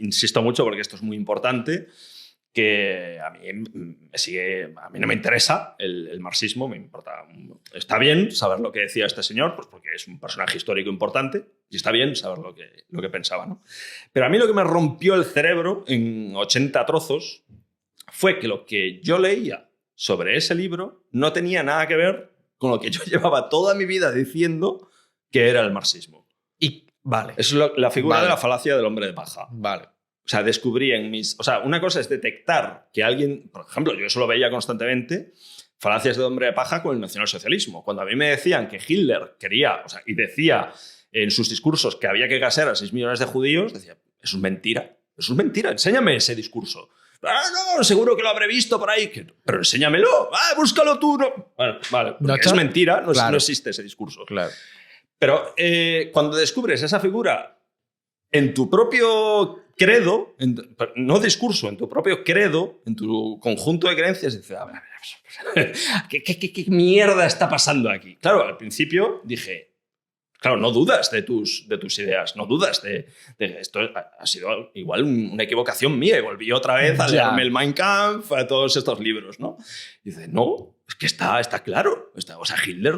insisto mucho porque esto es muy importante, que a mí no me interesa el marxismo, me importa. Está bien saber lo que decía este señor, pues porque es un personaje histórico importante, y está bien saber lo que pensaba, ¿no? Pero a mí lo que me rompió el cerebro en 80 trozos fue que lo que yo leía sobre ese libro no tenía nada que ver con lo que yo llevaba toda mi vida diciendo que era el marxismo. Y vale. Es la figura de la falacia del hombre de paja. Vale. O sea, descubrí en mis... O sea, una cosa es detectar que alguien... Por ejemplo, yo eso lo veía constantemente, falacias de hombre de paja con el nacionalsocialismo. Cuando a mí me decían que Hitler quería... O sea, y decía en sus discursos que había que gasear a 6 millones de judíos, decía, eso es mentira. Eso es mentira. Enséñame ese discurso. No, seguro que lo habré visto por ahí. Pero enséñamelo. Búscalo tú. No. Bueno, vale. Es mentira. No existe ese discurso. Claro. Pero cuando descubres esa figura en tu propio credo, no discurso, en tu propio credo, en tu conjunto de creencias, dices, a ver, ¿qué mierda está pasando aquí? Claro, al principio dije, claro, no dudas de tus ideas, no dudas de esto. Ha sido igual una equivocación mía y volví otra vez a leerme el Mein Kampf, a todos estos libros, ¿no? Y dice, no, es que está claro. O sea, Hitler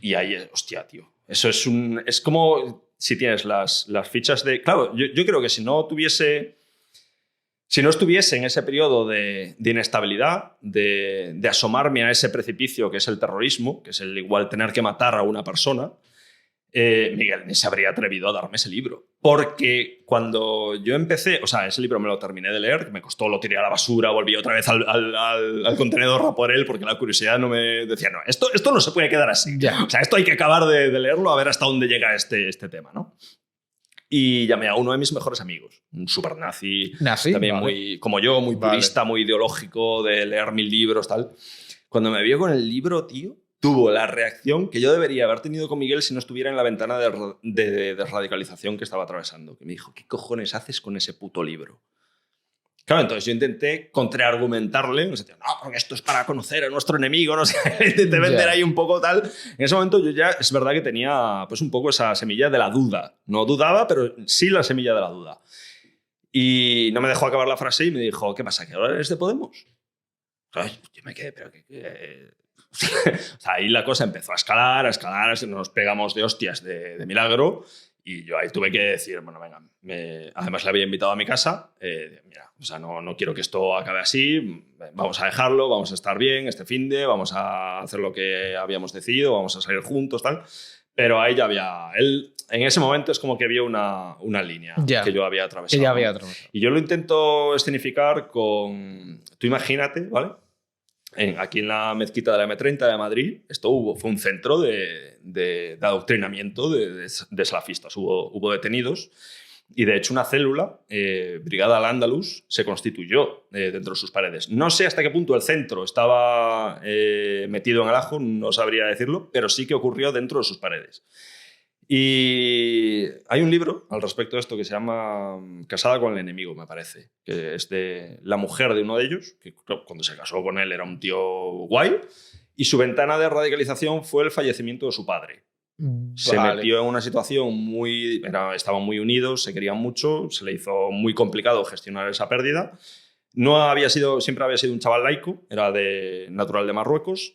Y ahí, hostia, tío, eso es como... Si tienes las fichas de... Claro, yo creo que si no estuviese en ese periodo de inestabilidad, de asomarme a ese precipicio que es el terrorismo, que es el igual tener que matar a una persona, Miguel ni se habría atrevido a darme ese libro. Porque cuando yo empecé... O sea, ese libro me lo terminé de leer, que me costó, lo tiré a la basura, volví otra vez al contenedor a por él, porque la curiosidad no me decía, no, esto no se puede quedar así. Ya. O sea, esto hay que acabar de leerlo a ver hasta dónde llega este tema, ¿no? Y llamé a uno de mis mejores amigos, un super nazi, también vale. Muy, como yo, muy purista, muy ideológico, de leer 1000 libros, tal. Cuando me vio con el libro, tío, tuvo la reacción que yo debería haber tenido con Miguel si no estuviera en la ventana de desradicalización que estaba atravesando. Que me dijo, ¿qué cojones haces con ese puto libro? Claro, entonces yo intenté contraargumentarle, no, porque esto es para conocer a nuestro enemigo, no sé, intenté vender ahí un poco tal. En ese momento yo ya, es verdad que tenía pues un poco esa semilla de la duda. No dudaba, pero sí la semilla de la duda. Y no me dejó acabar la frase y me dijo, ¿qué pasa, que ahora eres de Podemos? Ay, yo me quedé, pero ¿qué? O sea, ahí la cosa empezó a escalar, nos pegamos de hostias de milagro y yo ahí tuve que decir, bueno, venga, además le había invitado a mi casa, mira, o sea, no quiero que esto acabe así, vamos a dejarlo, vamos a estar bien este finde, vamos a hacer lo que habíamos decidido, vamos a salir juntos, tal. Pero ahí ya había... Él, en ese momento es como que vio una línea que yo había atravesado. Que ya había atravesado. Y yo lo intento escenificar con... Tú imagínate, ¿vale? aquí en la mezquita de la M30 de Madrid, fue un centro de adoctrinamiento de salafistas. Hubo detenidos y, de hecho, una célula, Brigada Al-Ándalus, se constituyó dentro de sus paredes. No sé hasta qué punto el centro estaba metido en el ajo, no sabría decirlo, pero sí que ocurrió dentro de sus paredes. Y hay un libro al respecto de esto que se llama Casada con el enemigo, me parece, que es de la mujer de uno de ellos, que cuando se casó con él era un tío guay, y su ventana de radicalización fue el fallecimiento de su padre. Se metió en una situación estaban muy unidos, se querían mucho, se le hizo muy complicado gestionar esa pérdida. Siempre había sido un chaval laico, era natural de Marruecos,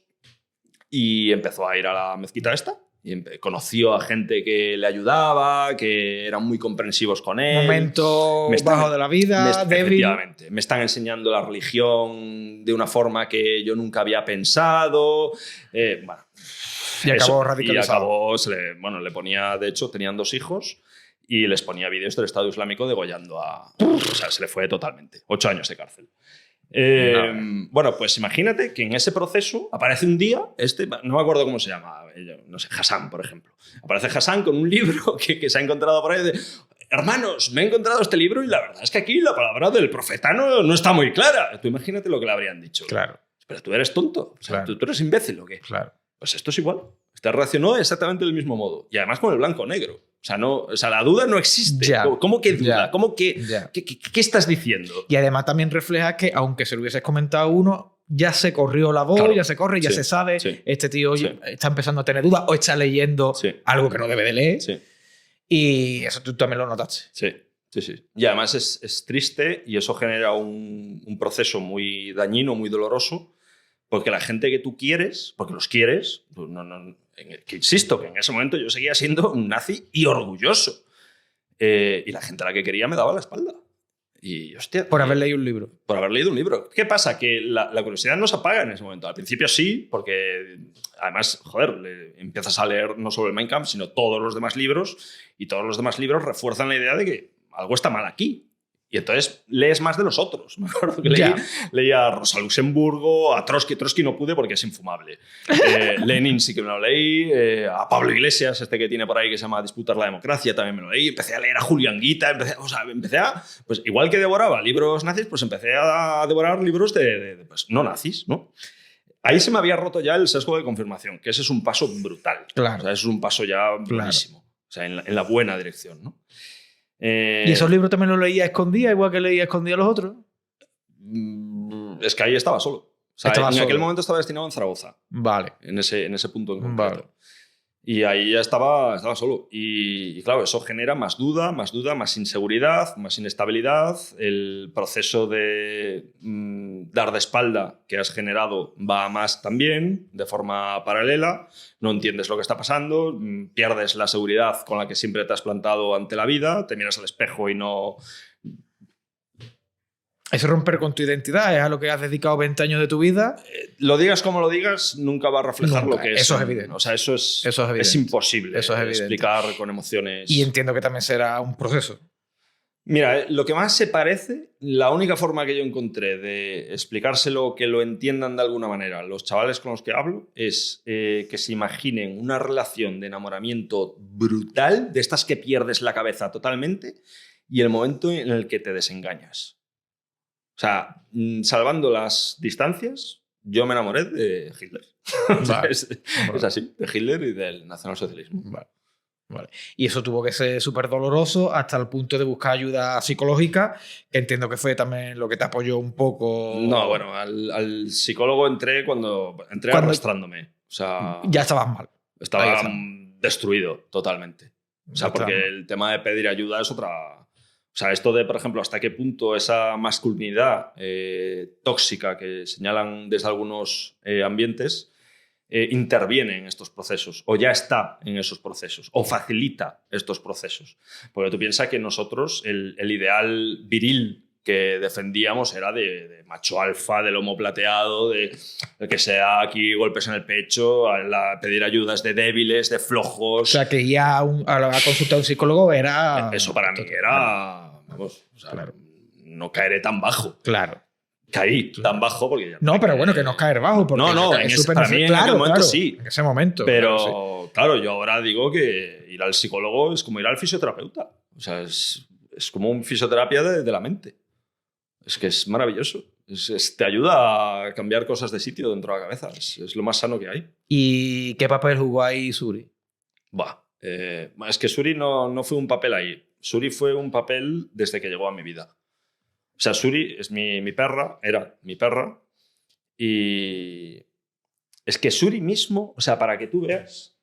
y empezó a ir a la mezquita esta. Y conoció a gente que le ayudaba, que eran muy comprensivos con él. Momento bajo de la vida, débil. Efectivamente. Me están enseñando la religión de una forma que yo nunca había pensado. Bueno, y acabó radicalizado. Y acabó, le ponía, de hecho, tenían 2 hijos y les ponía vídeos del Estado Islámico degollando o sea, se le fue totalmente. 8 años de cárcel. Bueno, pues imagínate que en ese proceso aparece un día, no me acuerdo cómo se llama, no sé, Hassan, por ejemplo. Aparece Hassan con un libro que se ha encontrado por ahí de: hermanos, me he encontrado este libro y la verdad es que aquí la palabra del profeta no está muy clara. Tú imagínate lo que le habrían dicho. Claro. Pero tú eres tonto, o sea, claro. ¿tú eres imbécil o qué? Claro. Pues esto es igual. Este reaccionó exactamente del mismo modo. Y además con el blanco-negro. O sea, la duda no existe. Ya, ¿Cómo que duda? ya, ¿Cómo que, ya. ¿qué estás diciendo? Y además también refleja que, aunque se lo hubieses comentado a uno, ya se corrió la voz, claro. ya se corre, ya se sabe. Sí. Este tío está empezando a tener dudas o está leyendo algo que no debe de leer. Sí. Y eso tú también lo notaste. Sí. Y además es triste y eso genera un proceso muy dañino, muy doloroso, porque la gente que tú quieres, porque los quieres, pues que insisto, que en ese momento yo seguía siendo un nazi y orgulloso. Y la gente a la que quería me daba la espalda. Y, hostia, por haber leído un libro. Por haber leído un libro. ¿Qué pasa? Que la curiosidad no se apaga en ese momento. Al principio sí, porque además, joder, empiezas a leer no solo el Mein Kampf, sino todos los demás libros, y todos los demás libros refuerzan la idea de que algo está mal aquí. Y entonces lees más de los otros. Me acuerdo que leí a Rosa Luxemburgo, a Trotsky. Trotsky no pude porque es infumable. Lenin sí que me lo leí. A Pablo Iglesias, que tiene por ahí, que se llama Disputar la democracia, también me lo leí. Empecé a leer a Julián Guita. Empecé a... Pues igual que devoraba libros nazis, pues empecé a devorar libros de pues, no nazis, ¿no? Ahí se me había roto ya el sesgo de confirmación, que ese es un paso brutal. Claro. O sea, es un paso ya buenísimo. O sea, en la buena dirección, ¿no? ¿Y esos libros también los leía a escondidas, igual que leía a escondidas los otros? Es que ahí estaba solo. O sea, en aquel momento estaba destinado en Zaragoza. Vale. En ese punto en concreto. Vale. Y ahí ya estaba solo. Y claro, eso genera más duda, más inseguridad, más inestabilidad. El proceso de dar de espalda que has generado va a más también, de forma paralela. No entiendes lo que está pasando, pierdes la seguridad con la que siempre te has plantado ante la vida, te miras al espejo y no... Eso romper con tu identidad, es a lo que has dedicado 20 años de tu vida. Lo digas como lo digas, nunca va a reflejar lo que es. Eso es evidente. O sea, eso es imposible explicar con emociones. Y entiendo que también será un proceso. Mira, lo que más se parece, la única forma que yo encontré de explicárselo, que lo entiendan de alguna manera los chavales con los que hablo, es que se imaginen una relación de enamoramiento brutal, de estas que pierdes la cabeza totalmente, y el momento en el que te desengañas. O sea, salvando las distancias, yo me enamoré de Hitler. Vale. Es así, de Hitler y del nacionalsocialismo. Vale. Y eso tuvo que ser súper doloroso hasta el punto de buscar ayuda psicológica, que entiendo que fue también lo que te apoyó un poco. No, bueno, al psicólogo entré cuando arrastrándome. O sea, ya estabas mal. Estaba destruido totalmente. O sea, porque el tema de pedir ayuda es otra... O sea, esto de, por ejemplo, hasta qué punto esa masculinidad tóxica que señalan desde algunos ambientes interviene en estos procesos, o ya está en esos procesos, o facilita estos procesos. Porque tú piensas que nosotros, el ideal viril que defendíamos era de macho alfa, del lomo plateado, de que sea aquí golpes en el pecho, pedir ayudas de débiles, de flojos. O sea, que ir a consultar a un psicólogo era... Eso para mí era... Vamos, o sea, claro. No caeré tan bajo. Claro. caí tan bajo porque ya no, pero bueno, que no es caer bajo. Porque no, es para mí en aquel momento sí. En ese momento. Pero claro, yo ahora digo que ir al psicólogo es como ir al fisioterapeuta. O sea, es como un fisioterapia de la mente. Es que es maravilloso. Te ayuda a cambiar cosas de sitio dentro de la cabeza. Es lo más sano que hay. ¿Y qué papel jugó ahí Suri? Es que Suri no fue un papel ahí. Suri fue un papel desde que llegó a mi vida. O sea, Suri es mi perra, era mi perra. Y es que Suri mismo, o sea, para que tú veas,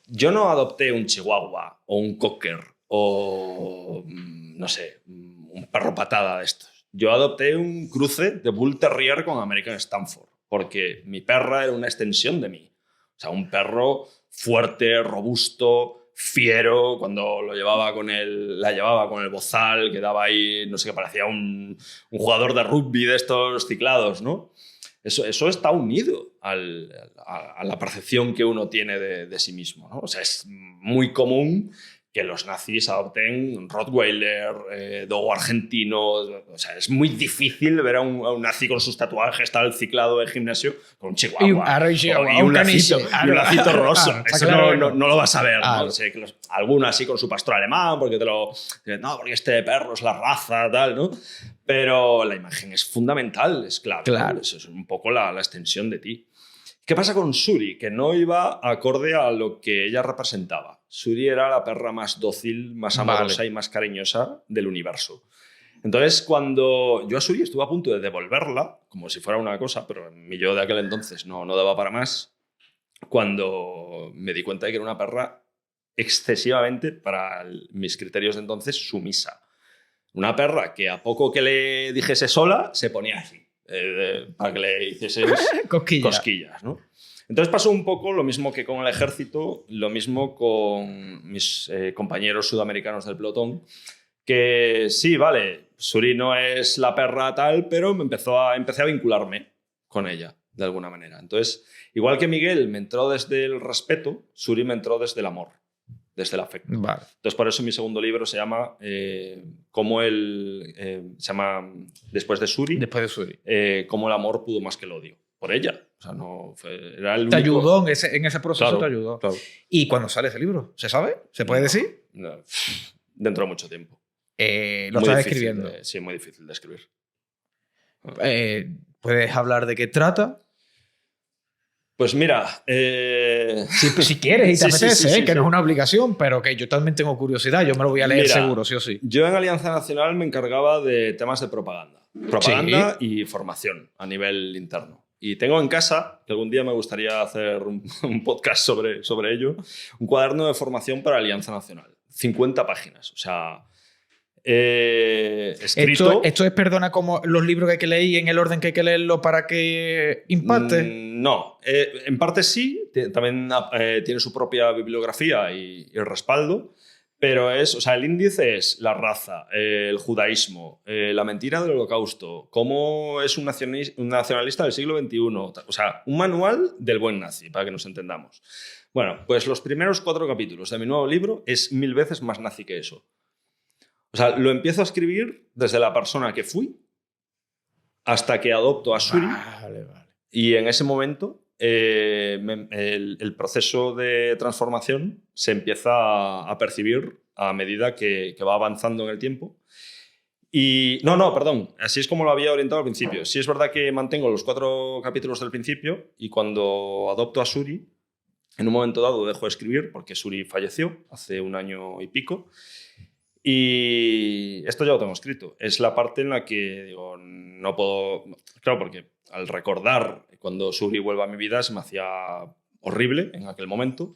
yo no adopté un chihuahua o un cocker o, no sé, un perro patada de estos. Yo adopté un cruce de Bull Terrier con American Stanford, porque mi perra era una extensión de mí. O sea, un perro fuerte, robusto, fiero, cuando la llevaba con el bozal, que daba ahí, no sé, que parecía un jugador de rugby de estos ciclados, ¿no? Eso está unido a la percepción que uno tiene de sí mismo, ¿no? O sea, es muy común que los nazis adopten Rottweiler, dogo argentino. O sea, es muy difícil ver a un nazi con sus tatuajes, tal ciclado de gimnasio, con un chihuahua. Y un lacito roso. Eso claro, no lo vas a ver. ¿no? O sea, alguno así con su pastor alemán, porque porque este perro es la raza, tal, ¿no? Pero la imagen es fundamental, es clave. Claro. Eso es un poco la extensión de ti. ¿Qué pasa con Suri? Que no iba acorde a lo que ella representaba. Suri era la perra más dócil, más amorosa y más cariñosa del universo. Entonces, cuando yo a Suri estuve a punto de devolverla, como si fuera una cosa, pero mi yo de aquel entonces no daba para más, cuando me di cuenta de que era una perra excesivamente, para mis criterios de entonces, sumisa. Una perra que a poco que le dijese sola, se ponía así. Para que le hicieses cosquillas, ¿no? Entonces pasó un poco lo mismo que con el ejército, lo mismo con mis compañeros sudamericanos del pelotón, que sí, vale, Suri no es la perra tal, pero empecé a vincularme con ella, de alguna manera. Entonces, igual que Miguel me entró desde el respeto, Suri me entró desde el amor, desde el afecto. Vale. Entonces, por eso mi segundo libro se llama se llama Después de Suri. Después de Suri. Cómo el amor pudo más que el odio. Por ella. O sea, era el te único... ayudó en ese proceso, claro, te ayudó. Claro. ¿Y cuándo sale ese libro? ¿Se sabe? ¿Se puede decir? No, dentro de mucho tiempo. Lo estás escribiendo. Sí, muy difícil de escribir. ¿Puedes hablar de qué trata? Pues mira... Si quieres y te apetece, que no es una obligación, pero que yo también tengo curiosidad. Yo me lo voy a leer seguro, sí o sí. Yo en Alianza Nacional me encargaba de temas de propaganda. Propaganda y formación a nivel interno. Y tengo en casa, que algún día me gustaría hacer un podcast sobre ello, un cuaderno de formación para Alianza Nacional. 50 páginas. O sea... escrito. ¿Esto es, perdona, como los libros que hay que leer y en el orden que hay que leerlo para que impacte? No, en parte sí, también tiene su propia bibliografía y respaldo, pero el índice es la raza, el judaísmo, la mentira del holocausto, cómo es un nacionalista del siglo XXI, o sea, un manual del buen nazi, para que nos entendamos. Bueno, pues los primeros 4 capítulos de mi nuevo libro es 1000 veces más nazi que eso. O sea, lo empiezo a escribir desde la persona que fui hasta que adopto a Suri. Vale. Y en ese momento el proceso de transformación se empieza a percibir a medida que va avanzando en el tiempo. Y perdón, así es como lo había orientado al principio. Sí es verdad que mantengo los 4 capítulos del principio y cuando adopto a Suri, en un momento dado dejo de escribir porque Suri falleció hace 1 año y pico. Y esto ya lo tengo escrito. Es la parte en la que digo, no puedo... Claro, porque al recordar cuando Suri vuelve a mi vida se me hacía horrible en aquel momento.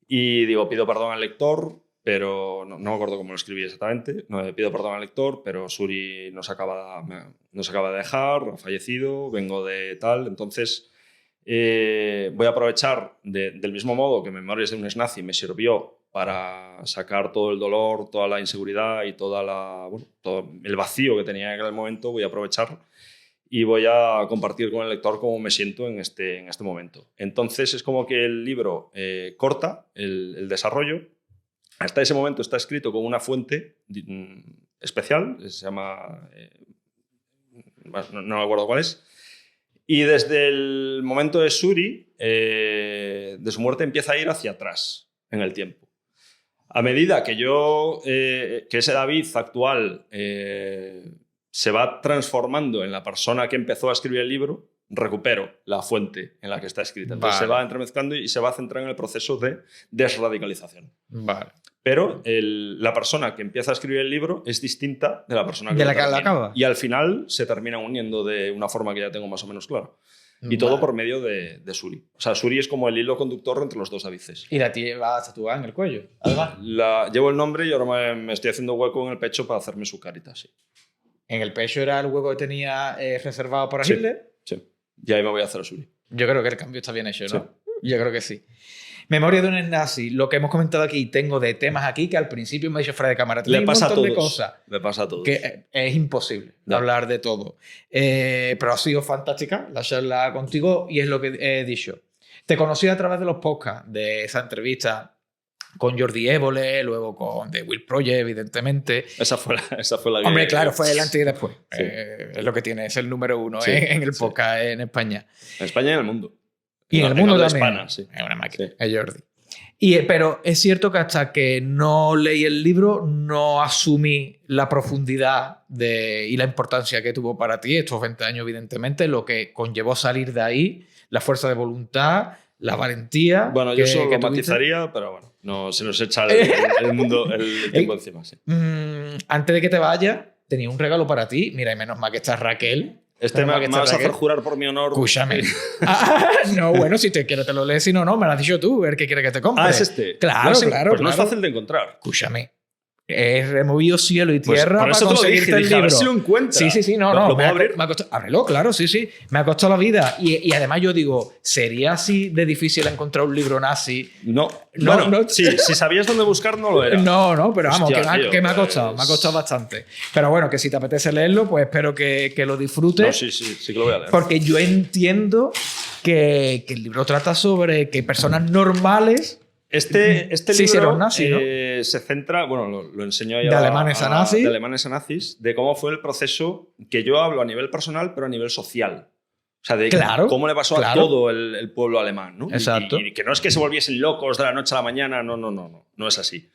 Y digo, pido perdón al lector, pero no me acuerdo cómo lo escribí exactamente. No, pido perdón al lector, pero Suri nos acaba de dejar, ha fallecido, vengo de tal. Entonces voy a aprovechar del mismo modo que Memorias de un Nazi me sirvió para sacar todo el dolor, toda la inseguridad y todo el vacío que tenía en aquel momento. Voy a aprovechar y voy a compartir con el lector cómo me siento en este momento. Entonces es como que el libro corta el desarrollo. Hasta ese momento está escrito con una fuente especial, se llama no me acuerdo cuál es. Y desde el momento de Suri, de su muerte, empieza a ir hacia atrás en el tiempo. A medida que que ese David actual se va transformando en la persona que empezó a escribir el libro, recupero la fuente en la que está escrita. Entonces se va entremezclando y se va a centrar en el proceso de desradicalización. Vale. Pero la persona que empieza a escribir el libro es distinta de la persona que la termina. acaba. Y al final se terminan uniendo de una forma que ya tengo más o menos clara. Y todo por medio de Suri. O sea, Suri es como el hilo conductor entre los dos Davices. Y la lleva tatuada en el cuello, además. Llevo el nombre y ahora me estoy haciendo hueco en el pecho para hacerme su carita, sí. ¿En el pecho era el hueco que tenía reservado para Hitler? Sí. Y ahí me voy a hacer a Suri. Yo creo que el cambio está bien hecho, ¿no? Sí. Yo creo que sí. Memoria de un nazi. Lo que hemos comentado aquí, tengo de temas aquí que al principio me he dicho fuera de cámara. Le pasa a todos. De cosas. Le pasa a todos. Que es imposible hablar de todo. Pero ha sido fantástica la charla contigo y es lo que he dicho. Te conocí a través de los podcasts, de esa entrevista con Jordi Évole, luego con The Will Project, evidentemente. Esa fue la que... Hombre, claro, fue el antes y después. Sí. Es lo que tiene, es el número 1 en el podcast en España. En España y en el mundo. Y en el mundo también. Hispana, sí. Es una máquina, sí. Es Jordi. Pero es cierto que hasta que no leí el libro no asumí la profundidad y la importancia que tuvo para ti estos 20 años, evidentemente, lo que conllevó salir de ahí, la fuerza de voluntad, la valentía. Bueno, yo solo lo matizaría, pero bueno, no, se nos echa el mundo el tiempo encima. Sí. Antes de que te vayas, tenía un regalo para ti. Mira, y menos mal que está Raquel. Me vas a hacer jurar por mi honor. Escúchame. No, bueno, si te quiero te lo lees, si no, me lo has dicho tú, ver qué quieres que te compre. Ah, es este. Claro, claro. Pues no es fácil de encontrar. Escúchame. He removido cielo y tierra para conseguirte el libro. A ver si lo encuentras. Sí, no. ¿Lo puedo abrir? Ábrelo, claro, sí. Me ha costado la vida. Y además yo digo, ¿sería así de difícil encontrar un libro nazi? No. Sí, si sabías dónde buscar, no lo era. No, pero vamos, Hostia, que me ha costado. Me ha costado bastante. Pero bueno, que si te apetece leerlo, pues espero que lo disfrutes. No, sí que lo voy a leer. Porque yo entiendo que el libro trata sobre que personas normales... Este libro nazi, ¿no? Se centra, bueno, lo enseño ahí de alemanes a nazis. De alemanes a nazis, de cómo fue el proceso que yo hablo a nivel personal, pero a nivel social. O sea, de cómo le pasó a todo el pueblo alemán, ¿no? Exacto. Y que no es que se volviesen locos de la noche a la mañana, no es así.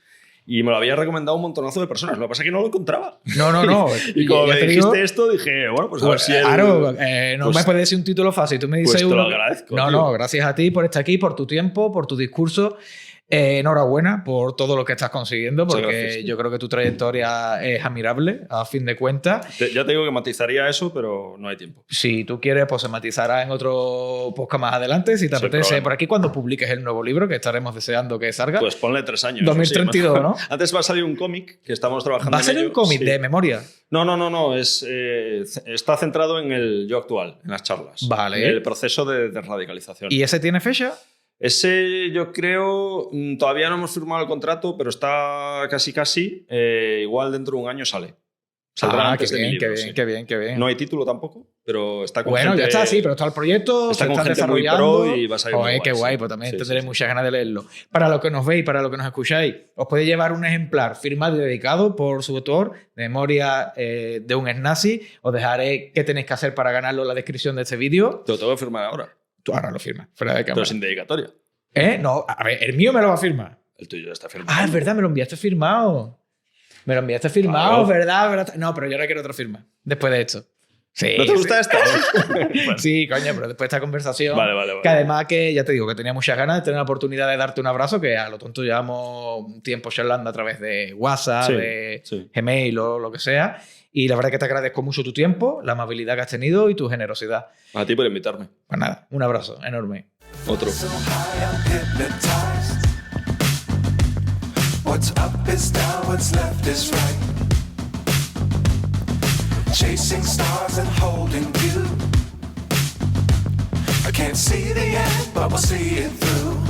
Y me lo había recomendado un montonazo de personas. Lo que pasa es que no lo encontraba. No. Y como me dijiste esto, dije, bueno, pues a ver si... Claro, no me puedes decir un título fácil. Tú me dices pues te lo agradezco. No, gracias a ti por estar aquí, por tu tiempo, por tu discurso. Enhorabuena por todo lo que estás consiguiendo, porque yo creo que tu trayectoria es admirable, a fin de cuentas. Ya te digo que matizaría eso, pero no hay tiempo. Si tú quieres, pues se matizará en otro podcast más adelante, si te apetece. Por aquí, cuando publiques el nuevo libro, que estaremos deseando que salga. Pues ponle 3 años. 2032, ¿no? Antes va a salir un cómic que estamos trabajando. ¿Va a salir un cómic de memoria? No. Está centrado en el yo actual, en las charlas. Vale. En el proceso de radicalización. ¿Y ese tiene fecha? Ese yo creo, todavía no hemos firmado el contrato, pero está casi. Igual dentro de un año sale. Saldrá antes de mi libro, qué bien. No hay título tampoco, pero está con bueno, gente, ya está, sí, pero está el proyecto, está se con está gente desarrollando. Muy pro y va a salir muy qué guay, pues también tendré muchas ganas de leerlo. Para los que nos veis, para los que nos escucháis, os podéis llevar un ejemplar firmado y dedicado por su autor, de memoria de un nazi. Os dejaré qué tenéis que hacer para ganarlo en la descripción de este vídeo. Te lo tengo que firmar ahora. Tú ahora lo firmas, fuera de cámara. Pero sin dedicatoria. No, a ver, el mío me lo va a firmar. El tuyo ya está firmado. Ah, es verdad, me lo enviaste firmado. Claro. ¿verdad? No, pero yo ahora quiero otra firma. Después de esto. Sí. ¿No te gusta esta? Bueno. Sí, coño, pero después de esta conversación. Vale. Que además que, ya te digo, que tenía muchas ganas de tener la oportunidad de darte un abrazo, que a lo tonto llevamos un tiempo charlando a través de WhatsApp, de Gmail o lo que sea. Y la verdad es que te agradezco mucho tu tiempo, la amabilidad que has tenido y tu generosidad. A ti por invitarme. Pues nada, un abrazo enorme. Otro. What's up is down, what's left is right. Chasing stars and holding you. I can't see the end, but we'll see it through.